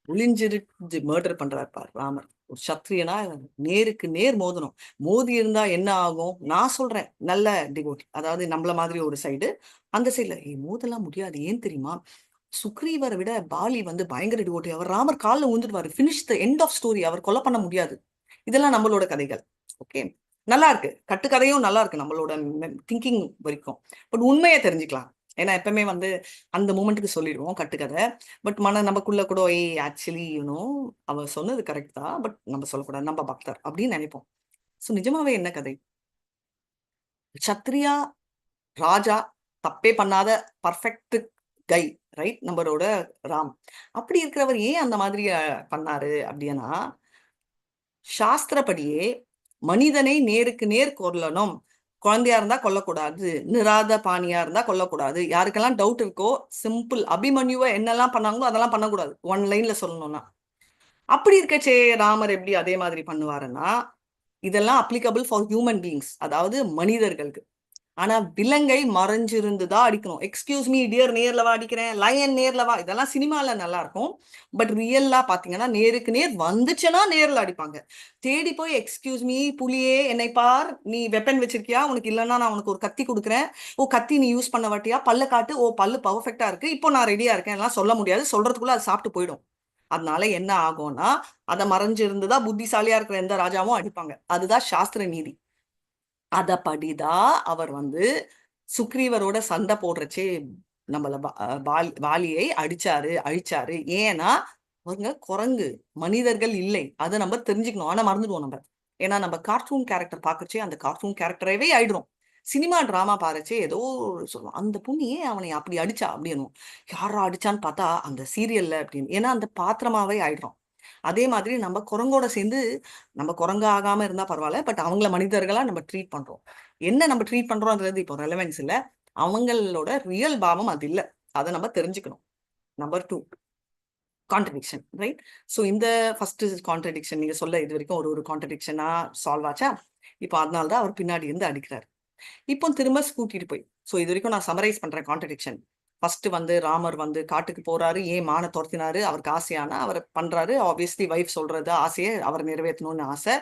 ஒளிஞ்சிருச்சு மர்டர் பண்றாரு பார் ராமர். ஒரு சத்திரியனா நேருக்கு நேர் மோதணும். மோதி இருந்தா என்ன ஆகும்? நான் சொல்றேன், நல்ல டிவோட், அதாவது நம்மள மாதிரி ஒரு சைடு, அந்த சைட்ல மோதலாம் முடியாது. ஏன் தெரியுமா? சுக்ரீவரை விட பாலி வந்து பயங்கர டிவோட்டி. அவர் ராமர் காலில் விழுந்துடுவாரு. Finish the end of story. அவர் கொலை பண்ண முடியாது. இதெல்லாம் நம்மளோட கதைகள். ஓகே, நல்லா இருக்கு, கட்டுக்கதையும் நல்லா இருக்கு நம்மளோட திங்கிங் வரைக்கும். பட் உண்மையை தெரிஞ்சுக்கலாம். ஏன்னா எப்பவுமே வந்து அந்த மூமெண்ட்டுக்கு சொல்லிடுவோம் கட்டுக்கதை. பட் நமக்குள்ள கூட ஆக்சுவலி அவ சொன்னது கரெக்ட் தான், பட் நம்ம சொல்லக்கூடாது, நம்ம பக்தர் அப்படின்னு நினைப்போம். ஸோ நிஜமாவே என்ன கதை? சத்ரியா ராஜா, தப்பே பண்ணாத பர்ஃபெக்ட் கை, ரைட், நம்மளோட ராம். அப்படி இருக்கிறவர் ஏன் அந்த மாதிரி பண்ணாரு அப்படின்னா, சாஸ்திரப்படியே மனிதனை நேருக்கு நேர் கொல்லணும். குழந்தையா இருந்தா கொல்லக்கூடாது, நிராத பாணியா இருந்தா கொல்லக்கூடாது. யாருக்கெல்லாம் டவுட் இருக்கோ, சிம்பிள், அபிமன்யுவை என்னெல்லாம் பண்ணாங்களோ அதெல்லாம் பண்ணக்கூடாது, ஒன் லைன்ல சொல்லணும்னா. அப்படி இருக்கச்சே ராமர் எப்படி அதே மாதிரி பண்ணுவாருன்னா, இதெல்லாம் அப்ளிகபிள் ஃபார் ஹியூமன் பீயிங்ஸ், அதாவது மனிதர்களுக்கு. ஆனா விலங்கை மறைஞ்சிருந்துதான் அடிக்கணும். எக்ஸ்கியூஸ் மீ டியர், நேர்ல வா அடிக்கிறேன், லயன் நேர்ல வா, இதெல்லாம் சினிமால நல்லா இருக்கும். பட் ரியல்லா பாத்தீங்கன்னா நேருக்கு நேர் வந்துச்சுன்னா நேர்ல அடிப்பாங்க. தேடி போய் எக்ஸ்கியூஸ் மீ புலியே என்னை பார், நீ வெப்பன் வச்சிருக்கியா, உனக்கு இல்லைன்னா நான் உனக்கு ஒரு கத்தி கொடுக்குறேன், ஓ கத்தி நீ யூஸ் பண்ண வாட்டியா, பல்ல காட்டு, ஓ பல்லு பர்ஃபெக்டா இருக்கு, இப்போ நான் ரெடியா இருக்கேன் எல்லாம் சொல்ல முடியாது. சொல்றதுக்குள்ள அது சாப்பிட்டு போயிடும். அதனால என்ன ஆகும்னா, அதை மறைஞ்சிருந்துதான் புத்திசாலியா இருக்கிற எந்த ராஜாவும் அடிப்பாங்க. அதுதான் சாஸ்திர நீதி. அதப்படிதான் அவர் வந்து சுக்ரீவரோட சண்டை போடுறச்சே நம்மள வாலியை அழிச்சாரு. ஏன்னா அவங்க குரங்கு, மனிதர்கள் இல்லை. அதை நம்ம தெரிஞ்சுக்கணும். ஆனா மறந்துடுவோம் நம்ம. ஏன்னா நம்ம கார்ட்டூன் கேரக்டர் பாக்குறச்சே அந்த கார்ட்டூன் கேரக்டரவே ஆயிடுறோம். சினிமா டிராமா பாருச்சே ஏதோ சொல்லுவோம், அந்த பொண்ணியே அவனை அப்படி அடிச்சா அப்படின்னு. யாரா அடிச்சான்னு பார்த்தா அந்த சீரியல்ல அப்படின்னு. ஏன்னா அந்த பாத்திரமாவே ஆயிடுறோம். அதே மாதிரி நம்ம குரங்கோட சேர்ந்து, நம்ம குரங்கு ஆகாம இருந்தா பரவாயில்ல, பட் அவங்கள மனிதர்களா நம்ம ட்ரீட் பண்றோம். என்ன நம்ம ட்ரீட் பண்றோம்ன்றது இப்போ ரெலவென்ஸ் இல்ல, அவங்களோட ரியல் பாவம் அது இல்ல. அதை நம்ம தெரிஞ்சுக்கணும். Number 2 contradiction, right. ஸோ இந்த ஃபர்ஸ்ட் கான்ட்ரடிக்ஷன் நீங்க சொல்ல இது வரைக்கும் ஒரு கான்ட்ரடிக்ஷனா சால்வ் ஆச்சா? இப்போ அதனால்தான் அவர் பின்னாடி இருந்து அடிக்கிறார். இப்போ திரும்ப கூட்டிட்டு போய், ஸோ இது வரைக்கும் நான் சமரைஸ் பண்றேன் கான்ட்ரடிக்ஷன். ஃபர்ஸ்ட் வந்து ராமர் வந்து காட்டுக்கு போறாரு, ஏன் மான துரத்தினாரு, அவருக்கு ஆசையானா அவர் பண்றாரு. ஆப்வியஸ்லி வைஃப் சொல்றது ஆசையை அவர் நிறைவேற்றணும்னு ஆசை.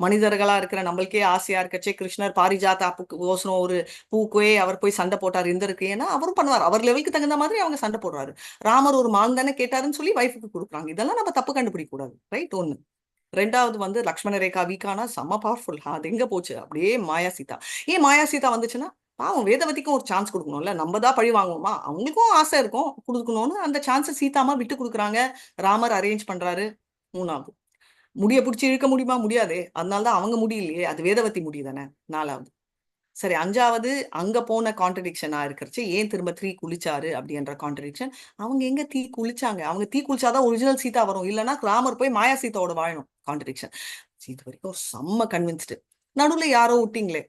மனிதர்களா இருக்கிற நம்மளுக்கே ஆசையா இருக்கச்சே கிருஷ்ணர் பாரிஜாதா ஓசனம் ஒரு பூக்குவே அவர் போய் சண்டை போட்டார் இந்தருக்கு, ஏன்னா அவரும் பண்ணுவார், அவர் லெவலுக்கு தகுந்த மாதிரி அவங்க சண்டை போடுறாரு. ராமர் ஒரு மான் தானே கேட்டாருன்னு சொல்லி வைஃபுக்கு கொடுக்குறாங்க. இதெல்லாம் நம்ம தப்பு கண்டுபிடிக்க கூடாது, ரைட். ஒண்ணு. ரெண்டாவது வந்து லக்ஷ்மண ரேகா வீக்கானா செம்ம பவர்ஃபுல், அது எங்க போச்சு? அப்படியே மாயா சீதா. ஏன் மாயா சீதா வந்துச்சுன்னா, பாவம் வேதவதிக்கும் ஒரு சான்ஸ் கொடுக்கணும்ல. நம்ம தான் பழி வாங்குவோமா? அவங்களுக்கும் ஆசை இருக்கும் கொடுக்கணும்னு. அந்த சான்ஸை சீதாமா விட்டு கொடுக்குறாங்க. ராமர் அரேஞ்ச் பண்றாரு. 3வது முடிய பிடிச்சி இழுக்க முடியுமா? முடியாதே. அதனாலதான் அவங்க முடியலையே, அது வேதவதி முடியுதானே. 4வது சரி. 5வது அங்க போன கான்ட்ரடிக்ஷனா இருக்கிறச்சு ஏன் திரும்ப தீ குளிச்சாரு அப்படின்ற கான்ட்ரடிக்ஷன். அவங்க எங்க தீ குளிச்சாங்க? அவங்க தீ குளிச்சாதான் ஒரிஜினல் சீதா வரும். இல்லைன்னா ராமர் போய் மாயா சீதாவோட வாழணும். கான்ட்ரடிக்ஷன். இது வரைக்கும் செம்ம கன்வின்ஸ்டு. நடுவுல யாரோ விட்டீங்களே,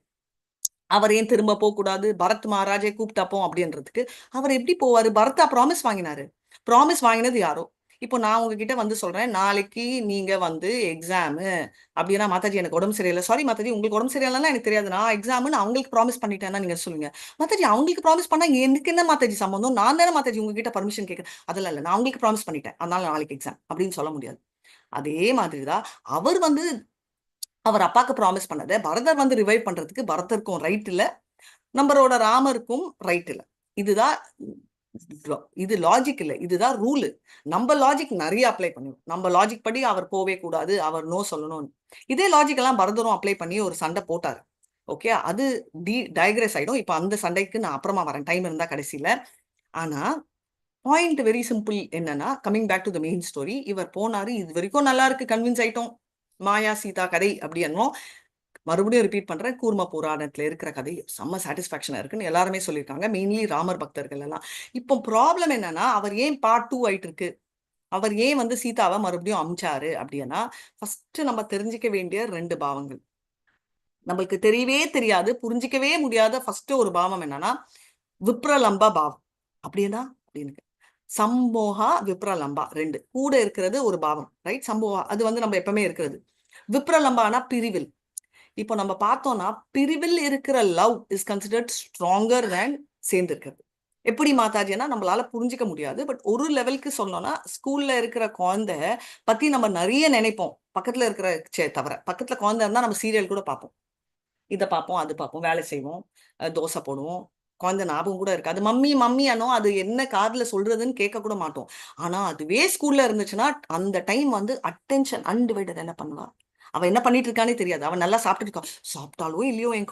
அவர் ஏன் திரும்ப போக கூடாது, பரத் மகாராஜை கூப்பிட்டாப்போம் அப்படின்றதுக்கு. அவர் எப்படி போவாரு? பரத்தா ப்ராமிஸ் வாங்கினாரு. ப்ராமிஸ் வாங்கினது யாரோ. இப்போ நான் உங்ககிட்ட வந்து சொல்றேன், நாளைக்கு நீங்க வந்து எக்ஸாமு அப்படின்னா, மாதாஜி எனக்கு உடம்பு சரியில்லை, சாரி மாதாஜி உங்களுக்கு உடம்பு சரியில்லைன்னா எனக்கு தெரியாது, நான் எக்ஸாம்னு அவங்களுக்கு ப்ராமிஸ் பண்ணிட்டேன்னா நீங்க சொல்லுங்க. மாதாஜி அவங்களுக்கு ப்ராமிஸ் பண்ணா எனக்கு என்ன மாதாஜி சம்பந்தம்? நான் தானே மாதாஜி உங்ககிட்ட பர்மிஷன் கேட்கிறேன். அதெல்லாம் இல்லை, நான் அவங்களுக்கு ப்ராமிஸ் பண்ணிட்டேன், அதனால நாளைக்கு எக்ஸாம் அப்படின்னு சொல்ல முடியாது. அதே மாதிரிதான் அவர் வந்து அவர் அப்பாக்கு ப்ராமிஸ் பண்ணதை பரதர் வந்து ரிவைவ் பண்றதுக்கு பரதருக்கும் ரைட் இல்ல, நம்மளோட ராமருக்கும் ரைட் இல்ல. இதுதான் இது லாஜிக் இல்ல, இதுதான் ரூல். நம்ம லாஜிக் நிறைய அப்ளை பண்ணுவோம். நம்ம லாஜிக் படி அவர் போவே கூடாது, அவர் நோ சொல்லணும்னு. இதே லாஜிக் எல்லாம் பரதரும் அப்ளை பண்ணி ஒரு சண்டை போட்டாரு. ஓகே, அது டைக்ரெஸ் ஆயிடும். இப்ப அந்த சண்டைக்கு நான் அப்புறமா வரேன், டைம் இருந்தா கடைசியில. ஆனா பாயிண்ட் வெரி சிம்பிள். என்னன்னா, coming back to the main story, இவர் போனாரு, இது வரைக்கும் நல்லா இருக்கு, கன்வின்ஸ் ஆயிட்டோம், மாயா சீதா கதை அப்படி என்னமோ. மறுபடியும் ரிப்பீட் பண்றேன், கூர்ம புராணத்துல இருக்கிற கதை செம்ம சாட்டிஸ்பாக்சனா இருக்குன்னு எல்லாருமே சொல்லியிருக்காங்க, மெயின்லி ராமர் பக்தர்கள் எல்லாம். இப்போ ப்ராப்ளம் என்னன்னா, அவர் ஏன் பார்ட் 2 ஆயிட்டு இருக்கு, அவர் ஏன் வந்து சீதாவை மறுபடியும் அமிச்சாரு அப்படின்னா, ஃபர்ஸ்ட் நம்ம தெரிஞ்சுக்க வேண்டிய 2 பாவங்கள். நம்மளுக்கு தெரியவே தெரியாது, புரிஞ்சிக்கவே முடியாத ஃபர்ஸ்ட் ஒரு பாவம் என்னன்னா, விப்ரலம்ப பாவம். அப்படின்னா அப்படின்னு சம்போகா விப்ரலம்பா 2 கூட இருக்கிறது ஒரு பாவம், ரைட்? சம்போகா அது வந்து நம்ம எப்பவுமே இருக்கிறது. விப்ரலம்பானா பிரிவில். இப்போ நம்ம பார்த்தோம்னா, பிரிவில் இருக்கிற love is considered stronger than சேர்ந்து இருக்கிறது. எப்படி மாதாஜினா நம்மளால புரிஞ்சிக்க முடியாது. பட் ஒரு லெவலுக்கு சொல்லணும்னா, ஸ்கூல்ல இருக்கிற குழந்தை பத்தி நம்ம நிறைய நினைப்போம், பக்கத்துல இருக்கிற தவிர. பக்கத்துல குழந்தை இருந்தா நம்ம சீரியல் கூட பார்ப்போம், இதை பார்ப்போம், அது பார்ப்போம், வேலை செய்வோம், தோசை போடுவோம். குழந்தை ஞாபகம் கூட இருக்காது, மம்மி மம்மி அனோ அது என்ன காதுல சொல்றதுன்னு கேட்க கூட மாட்டோம். ஆனா அதுவே ஸ்கூல்ல இருந்துச்சுன்னா அந்த டைம் வந்து அட்டென்ஷன் அன்டிவைடட். என்ன பண்ணுவா, அவ என்ன பண்ணிட்டு இருக்கானே தெரியாது. அவன் நல்லா சாப்பிட்டு இருக்கா, சாப்பிட்டாலோ இல்லையோ என்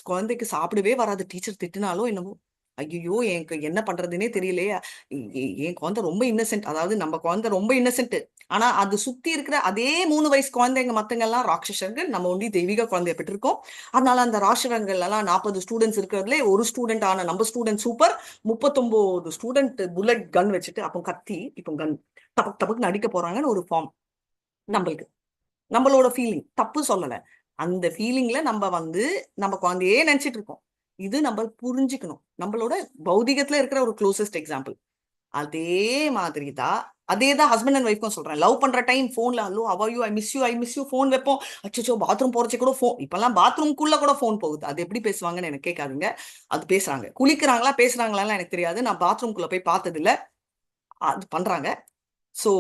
குழந்தைக்கு சாப்பிடவே வராது, டீச்சர் திட்டினாலோ என்னவோ, ஐயோ எனக்கு என்ன பண்றதுன்னே தெரியலையே. என் குழந்தை ரொம்ப இன்னசென்ட், அதாவது நம்ம குழந்தை ரொம்ப இன்னசென்ட். ஆனா அது சுத்தி இருக்கிற அதே 3 வயசு குழந்தைங்க மத்தவங்க எல்லாம் ராட்சசர்கள், நம்ம ஒண்டி தெய்வீக குழந்தைய பெற்றிருக்கோம். அதனால அந்த ராட்சசங்கள் எல்லாம் 40 ஸ்டூடெண்ட்ஸ் இருக்கிறதுல ஒரு ஸ்டூடெண்ட் ஆன நம்ம ஸ்டூடெண்ட் சூப்பர், 39 ஸ்டூடெண்ட் புல்லட் கன் வச்சுட்டு, அப்போ கத்தி, இப்போ கன் டபக் டபக் நடிக்க போறாங்கன்னு ஒரு ஃபார்ம். நம்மளுக்கு நம்மளோட ஃபீலிங் தப்பு சொல்லல, அந்த ஃபீலிங்ல நம்ம வந்து நம்ம குழந்தையே நினைச்சிட்டு இருக்கோம். இது நம்ம புரிஞ்சுக்கணும். நம்மளோட பௌதிகத்துல இருக்கிற ஒரு க்ளோசஸ்ட் எக்ஸாம்பிள். அதே மாதிரி தான், அதே தான் ஹஸ்பண்ட் அண்ட் ஒய்ஃப்க்கும் சொல்றேன். லவ் பண்ற டைம் போன்ல hello how are you, I miss you phone வைப்போம். அச்சோ பாத்ரூம் போறச்சு கூட போன், இப்பெல்லாம் பாத்ரூம்குள்ள கூட போன் போகுது. அது எப்படி பேசுவாங்கன்னு எனக்கு கேட்காதுங்க, அது பேசுறாங்க. குளிக்கிறாங்களா பேசுறாங்களா எனக்கு தெரியாது, நான் பாத்ரூம்குள்ள போய் பார்த்தது இல்ல, அது பண்றாங்க. சோ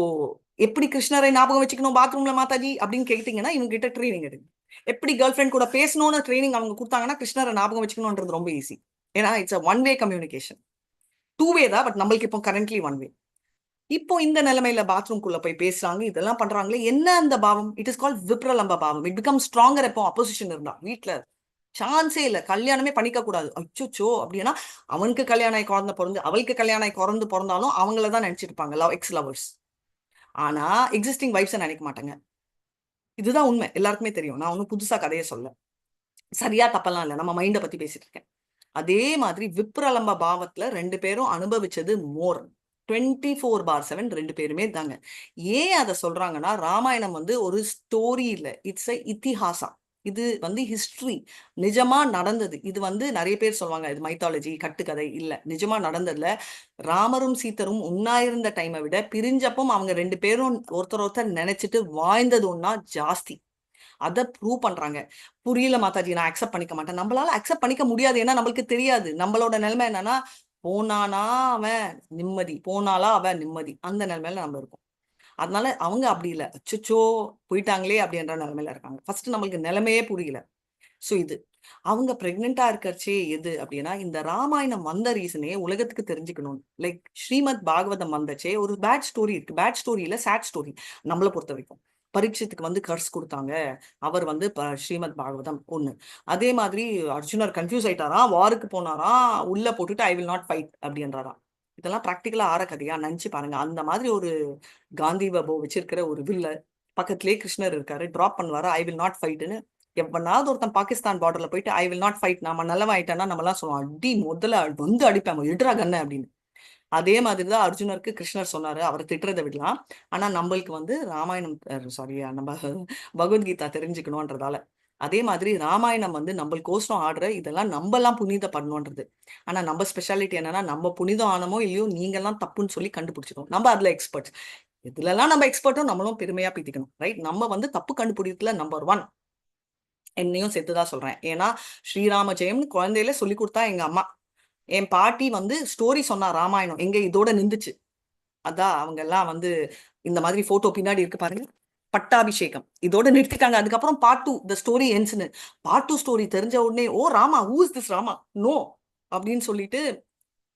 எப்படி கிருஷ்ணரை ஞாபகம் வச்சுக்கணும் பாத்ரூம்ல மாதாஜி அப்படின்னு கேட்டீங்கன்னா, இவங்க கிட்ட ட்ரைனிங் எடுங்க. எப்படி கேர்ள் ஃப்ரெண்ட் கூட பேசணும்னு ட்ரைனிங் அவங்க கொடுத்தாங்கன்னா, கிருஷ்ணரை ஞாபகம் வச்சுக்கணும்ன்றது ரொம்ப ஈஸி. ஏன்னா இட்ஸ் ஒன் வே கம்யூனிகேஷன். 2 வே தான், பட் நம்மளுக்கு இப்போ கரண்ட்லி 1 வே. இப்போ இந்த நிலைமையில பாத்ரூம்குள்ள போய் பேசுறாங்க, இதெல்லாம் பண்றாங்களே, என்ன அந்த பாவம்? இட் இஸ் கால்ட் விப்ரலம்ப பாவம். இட் பிகம் ஸ்ட்ராங்கர் எப்போ அப்போசிஷன் இருந்தா. வீட்டுல சான்ஸே இல்ல, கல்யாணமே பண்ணிக்க கூடாது, அச்சோ அப்படின்னா அவனுக்கு கல்யாணம் ஆகி குழந்தை பிறந்து, அவளுக்கு கல்யாணம் ஆகி குறந்து பிறந்தாலும் அவங்களதான் நினைச்சிட்டு இருப்பாங்க லவ் எக்ஸ் லவர்ஸ். ஆனா எக்ஸிஸ்டிங் வைஃப்ஸை நினைக்க மாட்டாங்க. இதுதான் உண்மை, எல்லாருக்குமே தெரியும். நான் ஒன்னும் புதுசா கதையை சொல்ல, சரியா தப்பெல்லாம் இல்லை, நம்ம மைண்டை பத்தி பேசிட்டு இருக்கேன். அதே மாதிரி விப்ரலம்ப பாவத்துல 2 பேரும் அனுபவிச்சது மோர் 24/7 2 பேருமே தாங்க. ஏன் அதை சொல்றாங்கன்னா, ராமாயணம் வந்து ஒரு ஸ்டோரி இல்ல, இட்ஸ் எ இத்திஹாசா. இது வந்து ஹிஸ்டரி, நிஜமா நடந்தது. இது வந்து நிறைய பேர் சொல்லுவாங்க இது மைத்தாலஜி கட்டுக்கதை. இல்ல, நிஜமா நடந்ததுல ராமரும் சீத்தரும் உண்ணாயிருந்த டைமை விட பிரிஞ்சப்பம் அவங்க 2 பேரும் ஒருத்தர் நினைச்சிட்டு வாழ்ந்தது ஒன்னா ஜாஸ்தி. அதை ப்ரூவ் பண்றாங்க. புரியல மாதாஜி, நான் அக்செப்ட் பண்ணிக்க மாட்டேன். நம்மளால அக்செப்ட் பண்ணிக்க முடியாது, ஏன்னா நம்மளுக்கு தெரியாது. நம்மளோட நிலைமை என்னன்னா, போனானா அவன் நிம்மதி, போனாலா அவன் நிம்மதி, அந்த நிலைமையில நம்ம இருக்கோம். அதனால அவங்க அப்படி இல்லை, அச்சோ போயிட்டாங்களே அப்படின்ற நிலைமையில இருக்காங்க. ஃபர்ஸ்ட் நம்மளுக்கு நிலைமையே புரியல. சோ இது அவங்க பிரெக்னெண்டா இருக்கறச்சே எது அப்படின்னா, இந்த ராமாயணம் வந்த ரீசனே உலகத்துக்கு தெரிஞ்சுக்கணும். லைக் ஸ்ரீமத் பாகவதம் வந்தச்சே ஒரு பேட் ஸ்டோரி இருக்கு, பேட் ஸ்டோரி இல்ல, சேட் ஸ்டோரி நம்மளை பொறுத்த வரைக்கும். பரீட்சத்துக்கு வந்து கர்ஸ் கொடுத்தாங்க. அவர் வந்து ஸ்ரீமத் பாகவதம் ஒண்ணு. அதே மாதிரி அர்ஜுனர் கன்ஃபியூஸ் ஆயிட்டாராம், வாருக்கு போனாராம், உள்ள போட்டுட்டு ஐ வில் நாட் ஃபைட் அப்படின்றாராம். இதெல்லாம் பிராக்டிக்கலா ஆற கதையா நினைச்சு பாருங்க. அந்த மாதிரி ஒரு காந்தி பாபு வச்சிருக்கிற ஒரு வில்ல பக்கத்திலேயே கிருஷ்ணர் இருக்காரு, டிராப் பண்ணுவாரு ஐ வில் நாட் ஃபைட்னு. எவனாவது ஒருத்தன் பாகிஸ்தான் பார்டர்ல போயிட்டு ஐ வில் நாட் ஃபைட், நம்ம நல்லவாயிட்டேன்னா நம்ம எல்லாம் சொல்லுவோம், அடி முதல்ல வந்து அடிப்பேன், எடுறா கண்ணு அப்படின்னு. அதே மாதிரிதான் அர்ஜுனருக்கு கிருஷ்ணர் சொன்னாரு, அவரை திட்டுறதை விடலாம். ஆனா நம்மளுக்கு வந்து ராமாயணம் சாரி நம்ம பகவத்கீதா தெரிஞ்சுக்கணும்ன்றதால. அதே மாதிரி ராமாயணம் வந்து நம்மளுக்கோசரம் ஆடுற இதெல்லாம் நம்ம எல்லாம் புனித பண்ணணுன்றது. ஆனா நம்ம ஸ்பெஷாலிட்டி என்னன்னா, நம்ம புனிதம் ஆனமோ இல்லையோ நீங்க எல்லாம் தப்புன்னு சொல்லி கண்டுபிடிச்சிடும். நம்ம அதுல எக்ஸ்பர்ட்ஸ். இதுலலாம் நம்ம எக்ஸ்பர்ட்டும் நம்மளும் பெருமையா பீத்திக்கணும், ரைட்? நம்ம வந்து தப்பு கண்டுபிடிக்கிறதுல நம்பர் 1. என்னையும் சேர்த்துதான் சொல்றேன். ஏன்னா ஸ்ரீராம ஜெயம்னு குழந்தையில சொல்லி கொடுத்தா எங்க அம்மா. என் பாட்டி வந்து ஸ்டோரி சொன்னா ராமாயணம், எங்க இதோட நின்றுச்சு. அதான் அவங்க எல்லாம் வந்து இந்த மாதிரி போட்டோ பின்னாடி இருக்கு பாருங்க, பட்டாபிஷேகம் இதோட நிறுத்திட்டாங்க. அதுக்கப்புறம் பார்ட் 2 த ஸ்டோரி எண்ட்ஸ்னு. பார்ட் 2 ஸ்டோரி தெரிஞ்ச உடனே oh Rama, who is this Rama, no அப்படின்னு சொல்லிட்டு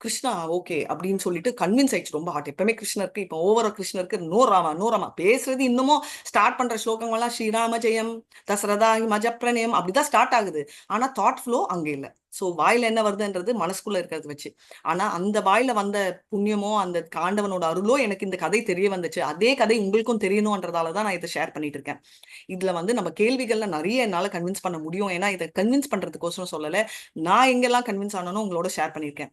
கிருஷ்ணா ஓகே அப்படின்னு சொல்லிட்டு கன்வின்ஸ் ஆயிடுச்சு. ரொம்ப ஹார்ட். எப்பவுமே கிருஷ்ணருக்கு இப்போ ஓவரா கிருஷ்ணருக்கு நோ ராமா நோ ராமா பேசுறது. இன்னமும் ஸ்டார்ட் பண்ற ஸ்லோகங்கள்லாம் ஸ்ரீராம ஜெயம் தசரதா மஜப்பிரணயம் அப்படிதான் ஸ்டார்ட் ஆகுது. ஆனா தாட் ஃப்ளோ அங்க இல்ல. சோ வாயில என்ன வருதுன்றது மனசுக்குள்ள இருக்கிறது வச்சு. ஆனா அந்த வாயில வந்த புண்ணியமோ அந்த காண்டவனோட அருளோ எனக்கு இந்த கதை தெரிய வந்துச்சு. அதே கதை உங்களுக்கும் தெரியணும்ன்றதாலதான் நான் இதை ஷேர் பண்ணிட்டு இருக்கேன். இதுல வந்து நம்ம கேள்விகள்ல நிறைய என்னால கன்வின்ஸ் பண்ண முடியும். ஏன்னா இதை கன்வின்ஸ் பண்றதுக்கோசரம் சொல்லல, நான் எங்கெல்லாம் கன்வின்ஸ் ஆனனும் உங்களோட ஷேர் பண்ணிருக்கேன்.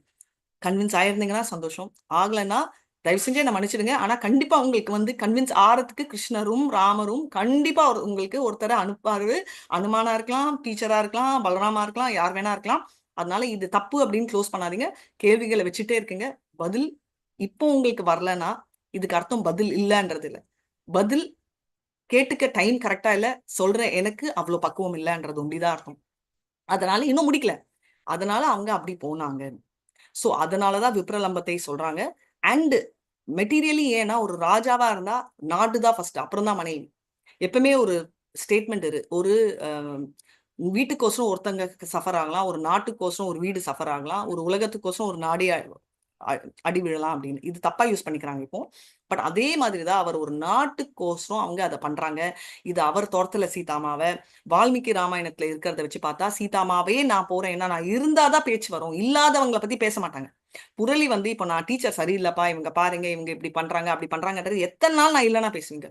கன்வின்ஸ் ஆயிருந்தீங்கன்னா சந்தோஷம், ஆகலைன்னா தயவு செஞ்சு என்ன மன்னிச்சிடுங்க. ஆனா கண்டிப்பா உங்களுக்கு வந்து கன்வின்ஸ் ஆறதுக்கு கிருஷ்ணரும் ராமரும் கண்டிப்பா உங்களுக்கு ஒருத்தரை அனுப்பாரு. அனுமானா இருக்கலாம், டீச்சரா இருக்கலாம், பலராமா இருக்கலாம், யார் வேணா இருக்கலாம். அதனால இது தப்பு அப்படின்னு க்ளோஸ் பண்ணாதீங்க. கேள்விகளை வச்சுட்டே இருக்குங்க. பதில் இப்போ உங்களுக்கு வரலன்னா இதுக்கு அர்த்தம் பதில் இல்லைன்றது இல்லை. பதில் கேட்டுக்க டைம் கரெக்டா இல்ல, சொல்றேன் எனக்கு அவ்வளவு பக்குவம் இல்லைன்றது ஒண்டிதான் அர்த்தம். அதனால இன்னும் முடிக்கல, அதனால அவங்க அப்படி போனாங்க. சோ அதனாலதான் விப்ரலம்பத்தை சொல்றாங்க. அண்ட் மெட்டீரியலி ஏன்னா ஒரு ராஜாவா இருந்தா நாடு தான் ஃபர்ஸ்ட், அப்புறம் தான் மனைவி. எப்பவுமே ஒரு ஸ்டேட்மெண்ட் ஒரு வீட்டுக்கோசரம் ஒருத்தங்க சஃபர் ஆகலாம், ஒரு நாட்டுக்கோசரம் ஒரு வீடு சஃபர் ஆகலாம், ஒரு உலகத்துக்கோசரம் ஒரு நாடே அடி விழலாம் அப்படின்னு. இது தப்பா யூஸ் பண்ணிக்கிறாங்க இப்போ. பட் அதே மாதிரிதான் அவர் ஒரு நாட்டுக்கோசரம் அவங்க அதை பண்றாங்க. இது அவர் தோட்டத்துல சீதாமாவை வால்மீகி ராமாயணத்துல இருக்கிறத வச்சு பார்த்தா சீதாமாவே நான் போறேன், ஏன்னா நான் இருந்தாதான் பேச்சு வரும், இல்லாதவங்களை பத்தி பேச மாட்டாங்க. புரளி வந்து இப்போ நான் டீச்சர் சரியில்லைப்பா, இவங்க பாருங்க இவங்க இப்படி பண்றாங்க அப்படி பண்றாங்கன்றது எத்தனை நாள் நான் இல்லைன்னா பேசுவீங்க,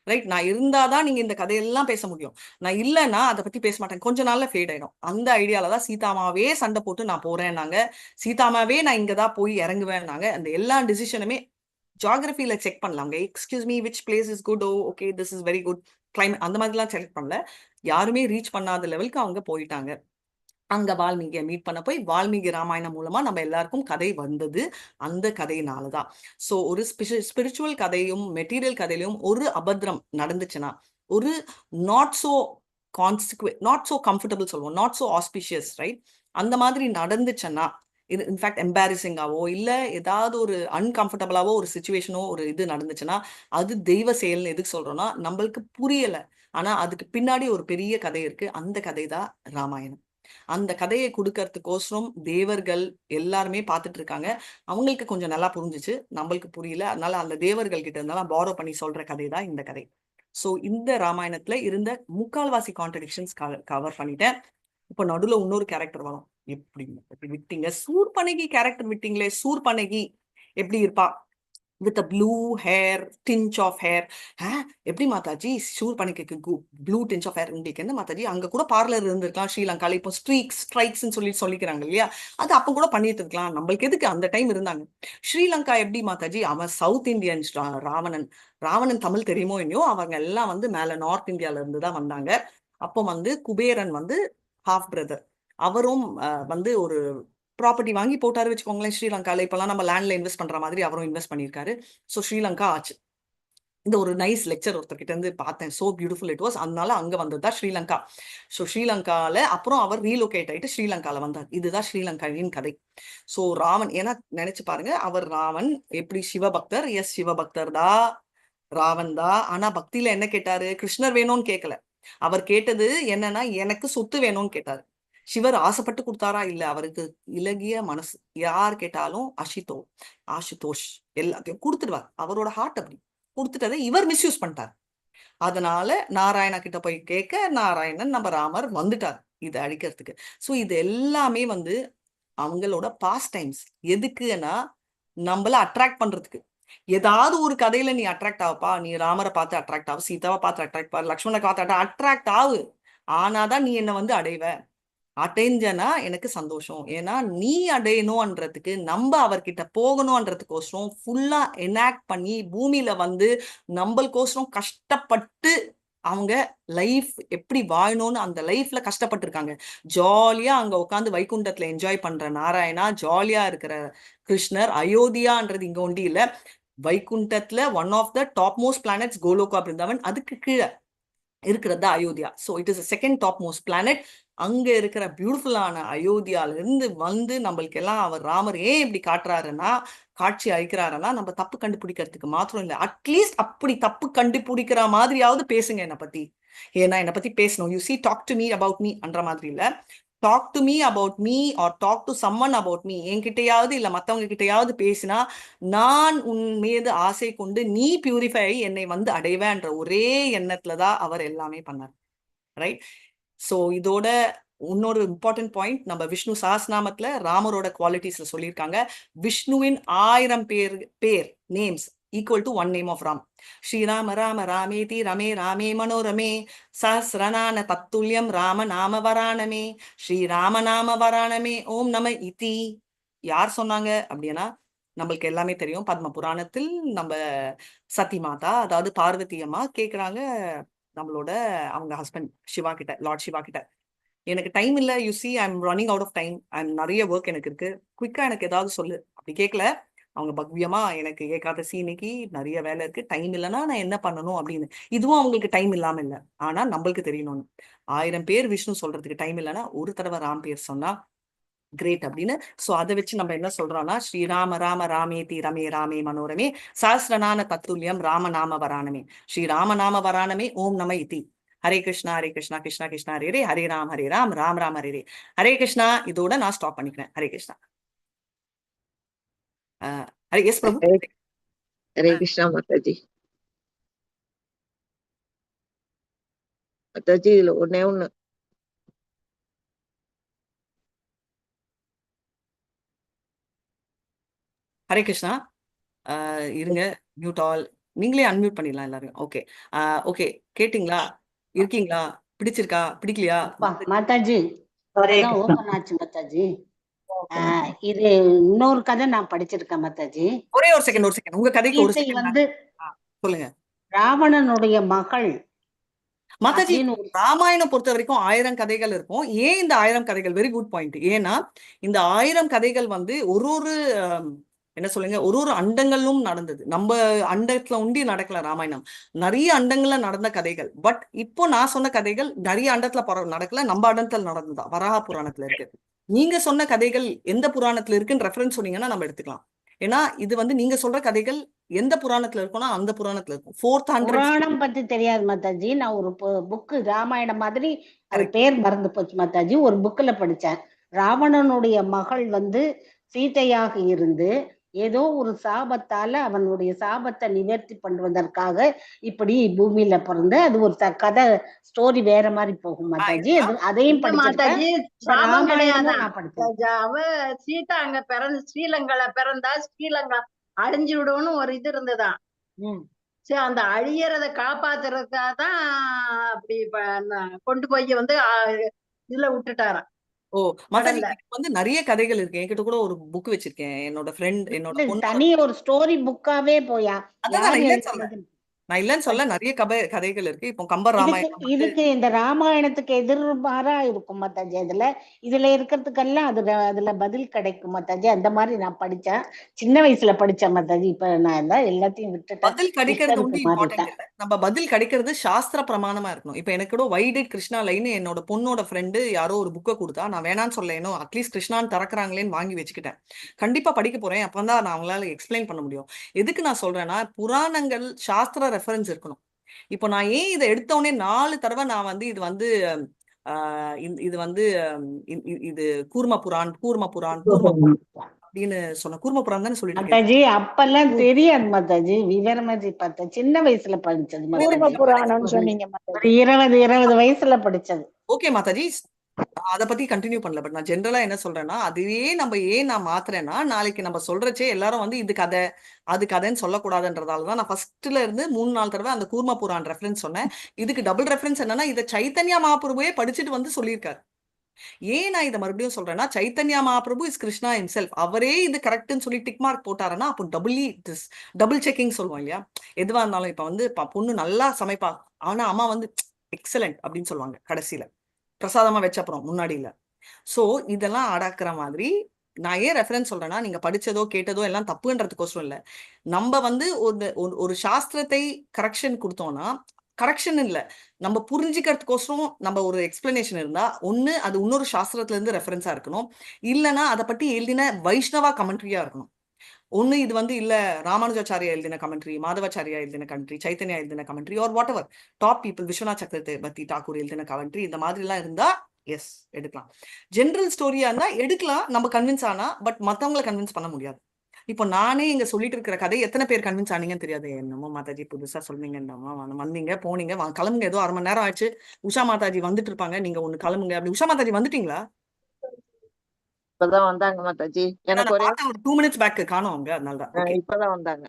ரைட்? நான் இருந்தாதான் நீங்க இந்த கதையெல்லாம் பேச முடியும். நான் இல்லைன்னா அதை பத்தி பேச மாட்டேன், கொஞ்ச நாள்ல ஃபேட் ஆயிடும். அந்த ஐடியாலதான் சீதாமாவே சண்டை போட்டு நான் போறேன்னாங்க. சீதாமாவே நான் இங்கதான் போய் இறங்குவேன்னாங்க. அந்த எல்லா டிசிஷனுமே ஜியாகிரபியில செக் பண்ணலாம். Excuse me which place is good, okay this is very good climate, அந்த மாதிரிலாம் செலக்ட் பண்ணல. யாருமே ரீச் பண்ணாத லெவலுக்கு அவங்க போயிட்டாங்க. அங்க வால்மீகியை மீட் பண்ண போய் வால்மீகி ராமாயணம் மூலமா நம்ம எல்லாருக்கும் கதை வந்தது அந்த கதையினாலதான். சோ ஒரு ஸ்பிரிச்சுவல் கதையும் மெட்டீரியல் கதையிலும் ஒரு அபத்திரம் நடந்துச்சுன்னா, ஒரு not so not so comfortable சொல்லுவோம், நாட் சோ ஆஸ்பிஷியஸ், ரைட்? அந்த மாதிரி நடந்துச்சுன்னா, இது இன்ஃபேக்ட் எம்பாரசிங்காவோ இல்ல ஏதாவது ஒரு அன்கம்ஃபர்டபுளாவோ ஒரு சுச்சுவேஷனோ ஒரு இது நடந்துச்சுன்னா அது தெய்வ செயல்னு எதுக்கு சொல்றோம்னா, நம்மளுக்கு புரியல, ஆனா அதுக்கு பின்னாடி ஒரு பெரிய கதை இருக்கு. அந்த கதை தான் ராமாயணம். அந்த கதையை கொடுக்கறதுக்கோசரம் தேவர்கள் எல்லாருமே பார்த்துட்டு இருக்காங்க. அவங்களுக்கு கொஞ்சம் நல்லா புரிஞ்சுச்சு, நம்மளுக்கு புரியல. அதனால அந்த தேவர்கள் கிட்ட இருந்தாலும் பாரோ பண்ணி சொல்ற கதை தான் இந்த கதை. சோ இந்த ராமாயணத்துல இருந்த முக்கால்வாசி கான்ட்ரடிக்ஷன்ஸ் கவர் பண்ணிட்டேன். இப்போ நடுவுல இன்னொரு கேரக்டர் வரும். எப்படி விட்டீங்க சூர்பனகி கேரக்டர் விட்டீங்களே, சூர்பனகி எப்படி இருப்பா with a blue hair, tinge of hair. எப்படி மாதாஜி சூர்பனகிக்கு ப்ளூ டிஞ்ச் ஆஃப் ஹேர் உங்களுக்கு என்ன மாதாஜி? அங்க கூட பார்லர் இருந்திருக்கலாம் ஸ்ரீலங்கால. இப்போ ஸ்ட்ரைக்ஸ் சொல்லிக்கிறாங்க இல்லையா, அது அப்ப கூட பண்ணிட்டு இருக்கலாம். நம்மளுக்கு எதுக்கு அந்த டைம் இருந்தாங்க. ஸ்ரீலங்கா எப்படி மாதாஜி? அவன் சவுத் இந்தியன் ராவணன். ராவணன் தமிழ் தெரியுமோ இல்லையோ, அவங்க எல்லாம் வந்து மேல நார்த் இந்தியால இருந்து தான் வந்தாங்க. அப்போ வந்து குபேரன் வந்து ஹாஃப் பிரதர். அவரும் வந்து ஒரு ப்ராப்பர்ட்டி வாங்கி போட்டாரு வச்சுக்கோங்களேன் ஸ்ரீலங்கால. இப்பெல்லாம் நம்ம லேண்ட்ல இன்வெஸ்ட் பண்ற மாதிரி அவரும் இன்வெஸ்ட் பண்ணியிருக்காரு. ஸோ ஸ்ரீலங்கா ஆச்சு. இந்த ஒரு நைஸ் லெக்சர் ஒருத்தர்கிட்ட இருந்து பார்த்தேன், சோ பியூட்டிஃபுல் இட் வாஸ். அதனால அங்க வந்ததுதான் ஸ்ரீலங்கா. ஸோ ஸ்ரீலங்கால அப்புறம் அவர் ரீலோகேட் ஆயிட்டு ஸ்ரீலங்கால வந்தார். இதுதான் ஸ்ரீலங்காவின் கதை. ஸோ ராவன், ஏன்னா நினைச்சு பாருங்க, அவர் ராவன் எப்படி சிவபக்தர், எஸ் சிவபக்தர் தான், ராவன் தான். ஆனா பக்தியில என்ன கேட்டாரு? கிருஷ்ணர் வேணும்னு கேட்கல. அவர் கேட்டது என்னன்னா, எனக்கு சொத்து வேணும்னு கேட்டாரு. சிவர் ஆசைப்பட்டு கொடுத்தாரா? இல்ல, அவருக்கு இலகிய மனசு. யார் கேட்டாலும் ஆசுதோஷ் எல்லாத்தையும் கொடுத்துடுவார். அவரோட ஹார்ட் அப்படி கொடுத்துட்டதை இவர் மிஸ்யூஸ் பண்ணிட்டார். அதனால நாராயணா கிட்ட போய் கேட்க நாராயணன் நம்ம ராமர் வந்துட்டார் இதை அழிக்கிறதுக்கு. ஸோ இது எல்லாமே வந்து அவங்களோட பாஸ்ட் டைம்ஸ். எதுக்குன்னா நம்மள அட்ராக்ட் பண்றதுக்கு. ஏதாவது ஒரு கதையில நீ அட்ராக்ட் ஆகுப்பா, நீ ராமரை பார்த்து அட்ராக்ட் ஆகு, சீதாவை பார்த்து அட்ராக்ட் ஆகு, லக்ஷ்மணனை பார்த்து அட்ராக்ட் ஆகு. ஆனாதான் நீ என்ன வந்து அடைவ. அடைஞ்சனா எனக்கு சந்தோஷம். ஏன்னா நீ அடையணும்ன்றதுக்கு நம்ம அவர்கிட்ட போகணும்ன்றதுக்கோசரம் ஃபுல்லா எனாக்ட் பண்ணி பூமியில வந்து நம்மளுக்கோசரம் கஷ்டப்பட்டு அவங்க லைஃப் எப்படி வாழணும்னு அந்த லைஃப்ல கஷ்டப்பட்டிருக்காங்க. ஜாலியா அங்க உட்காந்து வைகுண்டத்துல என்ஜாய் பண்ற நாராயணா, ஜாலியா இருக்கிற கிருஷ்ணர். அயோத்தியான்றது இங்க ஒண்டி இல்ல, வைகுண்டத்துல one of the top most planets Goloka Brindavan, அதுக்கு கீழே இருக்கிறது Ayodhya. So it is second top most planet. அங்க இருக்கிற பியூட்டிஃபுல்லான அயோத்தியால இருந்து வந்து நம்மளுக்கு எல்லாம் அவர் ராமர் ஏன் இப்படி காட்டுறாருன்னா, காட்சி அளிக்கிறாருன்னா நம்ம தப்பு கண்டுபிடிக்கிறதுக்கு மாத்திரம் இல்லை, அட்லீஸ்ட் அப்படி தப்பு கண்டுபிடிக்கிற மாதிரியாவது பேசுங்க என்னை பத்தி. ஏன்னா என்னை பத்தி பேசணும். You see talk to me about me அன்ற மாதிரி இல்ல, talk to me about me or talk to someone about me. என்கிட்டயாவது இல்ல மத்தவங்க கிட்டயாவது பேசினா நான் உன் மீது ஆசை கொண்டு நீ பியூரிஃபை என்னை வந்து அடைவேன்ற ஒரே எண்ணத்துலதான் அவர் எல்லாமே பண்ணார். ரைட்? சோ இதோட இன்னொரு இம்பார்ட்டன்ட் பாயிண்ட், நம்ம விஷ்ணு சஹஸ்ரநாமத்துல ராமரோட குவாலிட்டிஸ்ல சொல்லியிருக்காங்க. விஷ்ணுவின் 1000 பேர் names equal to 1 name of Ram. ஸ்ரீராம ராம ராமேதி ரமே ராமே மனோரமே சஹஸ்ரநாம தத்துல்யம் ராம நாம வராணமே ஸ்ரீராம நாம வராணமே ஓம் நம இதி. யார் சொன்னாங்க அப்படின்னா நம்மளுக்கு எல்லாமே தெரியும். பத்ம புராணத்தில் நம்ம சதி மாதா, அதாவது பார்வதி அம்மா கேக்குறாங்க நம்மளோட அவங்க ஹஸ்பண்ட் சிவா கிட்ட, லார்ட் சிவா கிட்ட, எனக்கு டைம் இல்ல, you see I am running out of time, நிறைய ஒர்க் எனக்கு இருக்கு, குயிக்கா எனக்கு ஏதாவது சொல்லு. அப்படி கேட்கல அவங்க, பக்வியமா எனக்கு ஏகாதசி இன்னைக்கு நிறைய வேலை இருக்கு, டைம் இல்லைன்னா நான் என்ன பண்ணணும் அப்படின்னு. இதுவும் அவங்களுக்கு டைம் இல்லாம இல்ல, ஆனா நம்மளுக்கு தெரியணும்னு. 1000 பேர் விஷ்ணு சொல்றதுக்கு டைம் இல்லைன்னா ஒரு தடவை ராம் பேர் சொன்னா கிரேட் அப்படின்னு. சோ அதை வச்சு நம்ம என்ன சொல்றோம்னா, ஸ்ரீராம ராம ராமேதி ரமே ராமே மனோரமே சஹஸ்ரநாம தத்துல்யம் ராம நாம வராணமே ஸ்ரீராம நாம வராணமே ஓம் நம இதி. ஹரே கிருஷ்ணா கிருஷ்ணா கிருஷ்ணா ஹரே ஹரே, ஹரே ராம் ராம் ராம் ஹரே ஹரே. ஹரே கிருஷ்ணா. இதோட நான் ஸ்டாப் பண்ணிக்கிறேன். ஹரே கிருஷ்ணா. ஹரே எஸ் பிரபு. हरे कृष्णा माता जी. माता जी ஒண்ணே ஒண்ணு, ஹரே கிருஷ்ணா. இருங்க, மியூட் ஆல். நீங்களே அன்மியூட் பண்ணிடலாம் எல்லாரையும். Okay okay. கேட்டிங்களா? இருக்கீங்களா? பிடிச்சிருக்கா பிடிக்கலையா? மாதாஜி ஓபன் ஆச்சு மாதாஜி. இது இன்னொரு கதை நான் படிச்சிருக்கேன் மாதாஜி. ஒரே ஒரு செகண்ட் உங்க கதைக்கு ஒரு செகண்ட் வந்து சொல்லுங்க. ராவணனுடைய மகள் மாதாஜி, ராமாயணம் பொறுத்த வரைக்கும் 1000 கதைகள் இருக்கும். ஏன் இந்த 1000 கதைகள்? Very good point. ஏன்னா இந்த 1000 கதைகள் வந்து ஒரு என்ன சொல்லுங்க, ஒரு அண்டங்களும் நடந்தது. நம்ம அண்டத்துல உண்டி நடக்கல ராமாயணம், நிறைய அண்டங்கள்ல நடந்த கதைகள். பட் இப்போ நான் சொன்ன கதைகள் நிறைய அண்டத்துல நடக்கல, நம்ம அண்டத்துல நடந்ததா வராக புராணத்துல இருக்கு. நீங்க சொன்ன கதைகள் எந்த புராணத்துல இருக்குன்னு ரெஃபரன்ஸ் சொன்னீங்கன்னா நம்ம எடுத்துக்கலாம். ஏன்னா இது வந்து நீங்க சொல்ற கதைகள் எந்த புராணத்துல இருக்கும்னா அந்த புராணத்துல இருக்கும். 400 புராணம் பத்தி தெரியாது மாதாஜி. நான் ஒரு புக்கு ராமாயணம் மாதிரி, அது பேர் மறந்து போச்சு மாதாஜி, ஒரு புக்ல படிச்சேன். ராவணனுடைய மகள் வந்து சீதையாக இருந்து ஏதோ ஒரு சாபத்தால அவனுடைய சாபத்தை நிவர்த்தி பண்ணுவதற்காக இப்படி பூமியில பிறந்து, அது ஒரு கதை ஸ்டோரி வேற மாதிரி போகும் மாதாஜி. அதையும் மாதாஜி சாபம் கிடையாது. அவ சீதா அங்க பிறந்து ஸ்ரீலங்கால பிறந்தா ஸ்ரீலங்கா அழிஞ்சு விடும்னு ஒரு இது இருந்துதான். சரி, அந்த அழியறத காப்பாத்துறதுக்காக தான் அப்படி கொண்டு போய் வந்து இதுல விட்டுட்டாராம். ஓ மாதாஜி, வந்து நிறைய கதைகள் இருக்கு. என்கிட்ட கூட ஒரு புக் வச்சிருக்கேன். என்னோட ஃப்ரெண்ட், என்னோட தனி ஒரு ஸ்டோரி புக்காவே போயா. நான் இல்லன்னு சொல்ல, நிறைய கதைகள் இருக்கு. இப்போ கம்பர் ராமாயணம் இதுக்கு இந்த ராமாயணத்துக்கு எதிர்மாறா இருக்கும் மாதாஜி. இதுல இருக்கிறதுக்கெல்லாம் அதுல பதில் கிடைக்கும் மாதாஜி. அந்த மாதிரி நான் படிச்சேன், சின்ன வயசுல படிச்சேன் மாதாஜி. இப்ப நான் எல்லாத்தையும் விட்டுட்டேன். பதில் கிடைக்கிறது வந்து இம்பார்ட்டன்ட் இல்ல, நம்ம பதில் கிடைக்கிறது சாஸ்திர பிரமாணமா இருக்கணும். இப்ப எனக்கு கூட வைடட் கிருஷ்ணா லைன் என்னோட பொண்ணோட ஃப்ரெண்டு யாரோ ஒரு புக்கை கொடுத்தா, நான் வேணான்னு சொல்லேனோ, அட்லீஸ்ட் கிருஷ்ணான்னு திறக்கிறாங்களேன்னு வாங்கி வச்சுக்கிட்டேன். கண்டிப்பா படிக்க போறேன், அப்பதான் நான் அவங்களால எக்ஸ்பிளைன் பண்ண முடியும். எதுக்கு நான் சொல்றேன்னா, புராணங்கள் சாஸ்திர ரெஃபரன்ஸ் இருக்கணும். இப்போ நான் ஏன் இதை எடுத்தோடனே 4 தடவை நான் வந்து இது வந்து இது வந்து இது கூர்ம புராண் அப்படின்னு சொன்ன கூர்ம புராணம் தானே சொல்லிட்டு இருக்கேன். மாதாஜி அப்பெல்லாம் தெரியாது மாதாஜி, விவரமாஜி பார்த்தேன், சின்ன வயசுல படிச்சது கூர்ம மாதாஜி, புராணம்னு சொன்னீங்க ஒரு மாதாஜி. 20 வயசுல படிச்சது. ஓகே மாதாஜி, அதை பத்தி கண்டினியூ பண்ணல. பட் நான் ஜென்ரலா என்ன சொல்றேன்னா, அதுவே நம்ம ஏன் நான் மாத்துறேன்னா, நாளைக்கு நம்ம சொல்றச்சே எல்லாரும் வந்து இது கதை அது கதைன்னு சொல்லக்கூடாதுன்றதாலதான் நான் ஃபர்ஸ்ட்ல இருந்து 3-4 தடவை அந்த கூர்ம புரான் ரெஃபரன்ஸ் சொன்னேன். இதுக்கு டபுள் ரெஃபரன்ஸ் என்னன்னா, இதை சைத்தன்யா மகாபிரபுவே படிச்சுட்டு வந்து சொல்லியிருக்காரு. ஏன் நான் இதை மறுபடியும் சொல்றேன்னா, சைத்தன்யா மகாபிரபு இஸ் கிருஷ்ணா ஹிம்செல்ஃப். அவரே இது கரெக்ட்னு சொல்லி டிக் மார்க் போட்டாருன்னா, அப்போ டபுள் செக்கிங் சொல்லுவோம் இல்லையா? எதுவா இருந்தாலும் இப்ப வந்து பொண்ணு நல்லா சமைப்பா, ஆனா அம்மா வந்து எக்ஸலண்ட் அப்படின்னு சொல்லுவாங்க கடைசியில, பிரசாதமா வச்ச அப்புறம், முன்னாடி இல்ல. சோ இதெல்லாம் அடக்குற மாதிரி நான் ஏன் ரெஃபரன்ஸ் சொல்றேன்னா, நீங்க படிச்சதோ கேட்டதோ எல்லாம் தப்புன்றதுக்கோசரம் இல்ல. நம்ம வந்து ஒரு சாஸ்திரத்தை கரெக்ஷன் கொடுத்தோம்னா, கரெக்ஷன் இல்ல, நம்ம புரிஞ்சுக்கிறதுக்கோசரம் நம்ம ஒரு எக்ஸ்பிளனேஷன் இருந்தா, ஒண்ணு அது இன்னொரு சாஸ்திரத்துல இருந்து ரெஃபரன்ஸா இருக்கணும், இல்லைன்னா அதை பத்தி எழுதின வைஷ்ணவா கமெண்ட்ரியா இருக்கணும். ஒண்ணு இது வந்து இல்ல ராமானுஜாச்சாரியா எழுதின கமெண்ட்ரி, மாதவாச்சாரியா எழுதின கமெண்ட்ரி, சைத்தன்யா எழுதின commentary, or whatever top people, Vishwanath Chakravarthy Thakur எழுதின கமெண்ட்ரி, இந்த மாதிரி எல்லாம் இருந்தா எஸ் எடுக்கலாம். ஜென்ரல் ஸ்டோரியா இருந்தா எடுக்கலாம் நம்ம கன்வின்ஸ் ஆனா, பட் மத்தவங்களை கன்வின்ஸ் பண்ண முடியாது. இப்போ நானே இங்க சொல்லிட்டு இருக்கிற கதை எத்தனை பேர் கன்வின்ஸ் ஆனீங்கன்னு தெரியாது. என்னமோ மாதாஜி புதுசா சொல்றீங்கன்னாமா வந்தீங்க போனீங்க, கிளம்புங்க, ஏதோ 1/2 மணி நேரம் ஆச்சு, உஷா மாதாஜி வந்துட்டு இருப்பாங்க, நீங்க ஒண்ணு கிளம்புங்க அப்படி. உஷா மாதாஜி வந்துட்டீங்களா? இப்பதான் வந்தாங்க மாதாஜி. எனக்கு ஒரே ஒரு 2 minutes பேக் காணோம் அவங்க, அதனாலதான். ஓகே இப்பதான் வந்தாங்க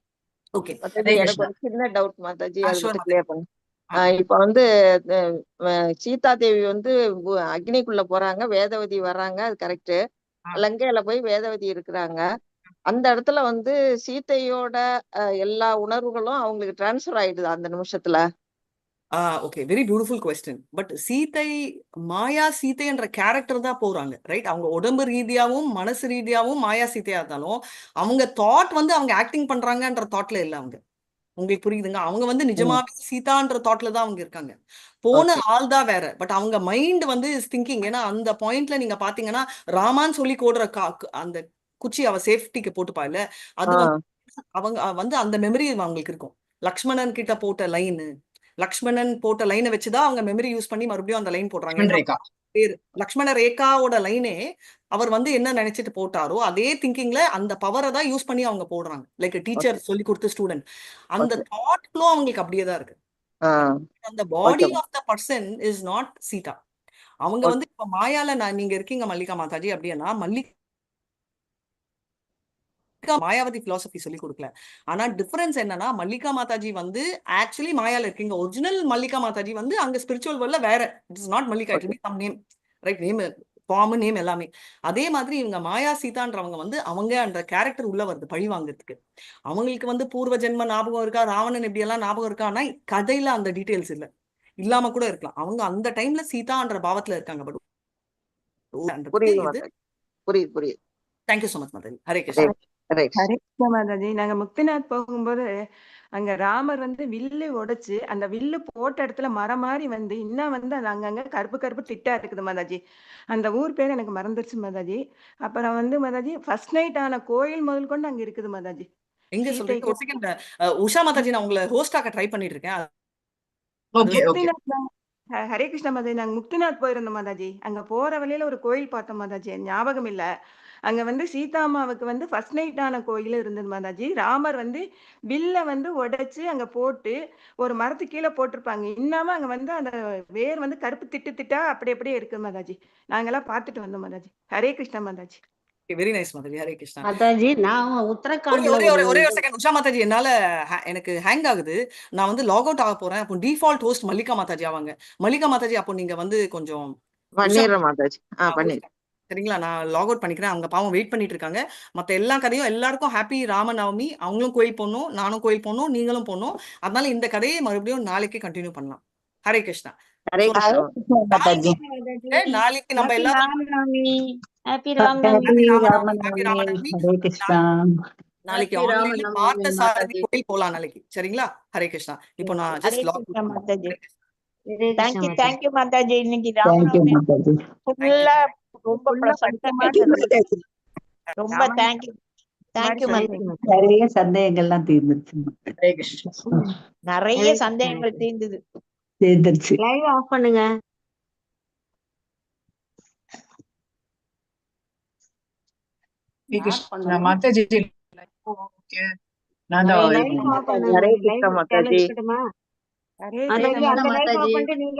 ஓகே. மாதாஜி. எனக்கு ஒரு சின்ன டவுட் மாதாஜி, அது ஷூர் மட்டும் மாதாஜி. கிளியர் பண்ணு. இப்ப வந்து சீதா தேவி வந்து அக்னிக்குள்ள போறாங்க, வேதவதி வர்றாங்க, அது கரெக்ட். லங்கையில போய் வேதவதி இருக்கிறாங்க. அந்த இடத்துல வந்து சீதையோட எல்லா உணர்வுகளும் அவங்களுக்கு டிரான்ஸ்ஃபர் ஆயிடுது அந்த நிமிஷத்துல. Okay, very beautiful question. But Sita, மாயா சீதை என்ற கேரக்டர் தான் போறாங்க, ரைட்? அவங்க உடம்பு ரீதியாவும் மனசு ரீதியாவும் மாயா சீதையா இருந்தாலும், அவங்க தாட் வந்து அவங்க ஆக்டிங் பண்றாங்கன்ற தாட்ல இல்ல அவங்க. உங்களுக்கு புரியுதுங்க? அவங்க வந்து நிஜமாவே சீதான்ற தாட்ல தான் அவங்க இருக்காங்க. போன ஆள் தான் வேற, பட் அவங்க மைண்ட் வந்து திங்கிங். ஏன்னா அந்த பாயிண்ட்ல நீங்க பாத்தீங்கன்னா, ராமான்னு சொல்லி கோடுற அந்த குச்சி அவ சேஃப்டிக்கு போட்டுப்பா இல்ல, அது வந்து அவங்க வந்து அந்த மெமரி அவங்களுக்கு இருக்கும். லக்ஷ்மணன் கிட்ட போட்ட லைன், லக்ஷ்மணன் போட்ட லைனை வச்சுதான் அவங்க மெமரி யூஸ் பண்ணி மறுபடியும் அந்த லைன் போடுறாங்க. பேரு லக்ஷ்மண ரேகாவோட லைனே அவர் வந்து என்ன நினைச்சிட்டு போட்டாரோ அதே திங்கிங்ல அந்த பவரை தான் யூஸ் பண்ணி அவங்க போடுறாங்க. லைக் டீச்சர் சொல்லி கொடுத்த ஸ்டூடெண்ட், அந்த தாட் ஃப்ளோ அவங்களுக்கு அப்படியே தான் இருக்கு. அந்த body of the person is not Sita. அவங்க வந்து இப்ப மாயால நீங்க இருக்கீங்க மல்லிகா மாதாஜி அப்படின்னா, மாயாவதி பிலாசபி சொல்லி கொடுக்கல. ஆனா டிஃபரன்ஸ் என்னன்னா, மல்லிகா மாதாஜி வந்து ஆக்சுவலி மாயால இருக்கீங்க, ஒரிஜினல் மல்லிகா மாதாஜி வந்து அங்க ஸ்பிரிச்சுவல் வேர்ல்ட்ல வேற. It is not Mallika, it will be some name, right? Name, form, name எல்லாமே. அதே மாதிரி இவங்க மாயா சீதான்றவங்க வந்து அவங்க அந்த கேரக்டர் உள்ள வருது பழி வாங்குறதுக்கு. அவங்களுக்கு வந்து பூர்வ ஜென்ம ஞாபகம் இருக்கா, ராவணன் இப்படி எல்லாம் ஞாபகம் இருக்கா, ஆனா கதையில அந்த டீடைல்ஸ் இல்ல, இல்லாம கூட இருக்கலாம். அவங்க அந்த டைம்ல சீதான்ற பாவத்துல இருக்காங்க. பட் புரியுது புரியுது. Thank you so much Mataji. Hare Krishna. Hare Krishna Mataji. நாங்க முக்திநாத் போகும்போது அங்க ராமர் வந்து வில்லு உடைச்சு அந்த வில்லு போட்ட இடத்துல மரம் மாதிரி வந்து இன்னும் வந்து அது அங்கங்க கருப்பு திட்டா இருக்குது மாதாஜி. அந்த ஊர் பேர் எனக்கு மறந்துருச்சு மாதாஜி. அப்புறம் வந்து மாதாஜி ஃபர்ஸ்ட் நைட் ஆன கோயில் முதல் கொண்டு அங்க இருக்குது மாதாஜி. எங்க சொல்றீங்க? ஒரு செகண்ட் உஷா மாதாஜி, நான் உங்களை ஹோஸ்டாக்க ட்ரை பண்ணிட்டு இருக்கேன். ஹரே கிருஷ்ணா மாதாஜி. நாங்க முக்திநாத் போயிருந்தோம் மாதாஜி. அங்க போற வழியில ஒரு கோயில் பார்த்தோம் மாதாஜி, ஞாபகம் இல்ல. அங்க வந்து சீதாமாவுக்கு வந்து ஃபர்ஸ்ட் நைட் ஆன கோயில் இருந்தது மாதாஜி. ராமர் வந்து வில்ல வந்து உடைச்சு அங்க போட்டு ஒரு மரத்து கீழே போட்டிருப்பாங்க. இன்னமும் அங்க வந்து அந்த வேர் வந்து கருப்பு திட்டா அப்படியே இருக்கு மாதாஜி. நாங்கெல்லாம் பார்த்துட்டு வந்தோம் மாதாஜி. ஹரே கிருஷ்ணா மாதாஜி. Very nice Mataji. ஹரே கிருஷ்ணா மாதாஜி. நான் உத்தரகாண்ட்ல ஒரே ஒரு செகண்ட் உஷா மாதாஜி, என்னால எனக்கு ஹேங் ஆகுது. நான் வந்து லாக் அவுட் ஆக போறேன். அப்போ டிஃபால்ட் ஹோஸ்ட் மல்லிகா மாதாஜி ஆவாங்க. மல்லிகா மாதாஜி, அப்போ நீங்க வந்து கொஞ்சம் பண்ணிடுறேன் மாதாஜி. பண்ணிடுறேன், சரிங்களா? நான் லாக் அவுட் பண்ணிக்கிறேன். அவங்க பாவம் வெயிட் பண்ணிட்டு இருக்காங்க. மத்த எல்லா கதையும் எல்லாருக்கும் ஹாப்பி ராமநவமி. அவங்களும் கோயில் போகணும், நானும் கோயில் போகணும், நீங்களும் போகணும். அதனால இந்த கதையை மறுபடியும் நாளைக்கு கண்டினியூ பண்ணலாம். ஹரே கிருஷ்ணா. ஹரே கிருஷ்ணா மாதாஜி. நாளைக்கு நம்ம எல்லாரும் ஹாப்பி ராமநவமி. ஹரே கிருஷ்ணா. நாளைக்கு Happy ஆன்லைன்ல ராமநவமி பார்த்த சாரதி மாதாஜி. கோயில் போலாம் நாளைக்கு, சரிங்களா? ஹரே கிருஷ்ணா. இப்போ நான் Hare just log Krishna Mataji. Hare Krishna Mataji. Thank you Mataji. இன்னைக்கு ராமநவமி ஃபுல்லா ரொம்ப பிரசன்னமா இருந்தது. ரொம்ப தேங்க்யூ மாதாஜி. நிறைய சந்தேகங்கள்லாம் தீர்ந்துருச்சு. ஹரே கிருஷ்ணா. நிறைய சந்தேகங்கள் தீர்ந்தது. தீர்ந்துருச்சு. லைவ் ஆஃப் பண்ணுங்க. ஸ்ரீ யார் கிருஷ்ணா பண்ணது? மாதாஜி. ஓகே, நான் தான் ஹரே இது கிருஷ்ணா பண்ணேன். மாதாஜி. ஹரே கிருஷ்ணா மாதாஜி. ஹரே அந்த கிருஷ்ண அந்த லைட் மாதாஜி. ஆஃப் பண்ணிட்டு நீங்க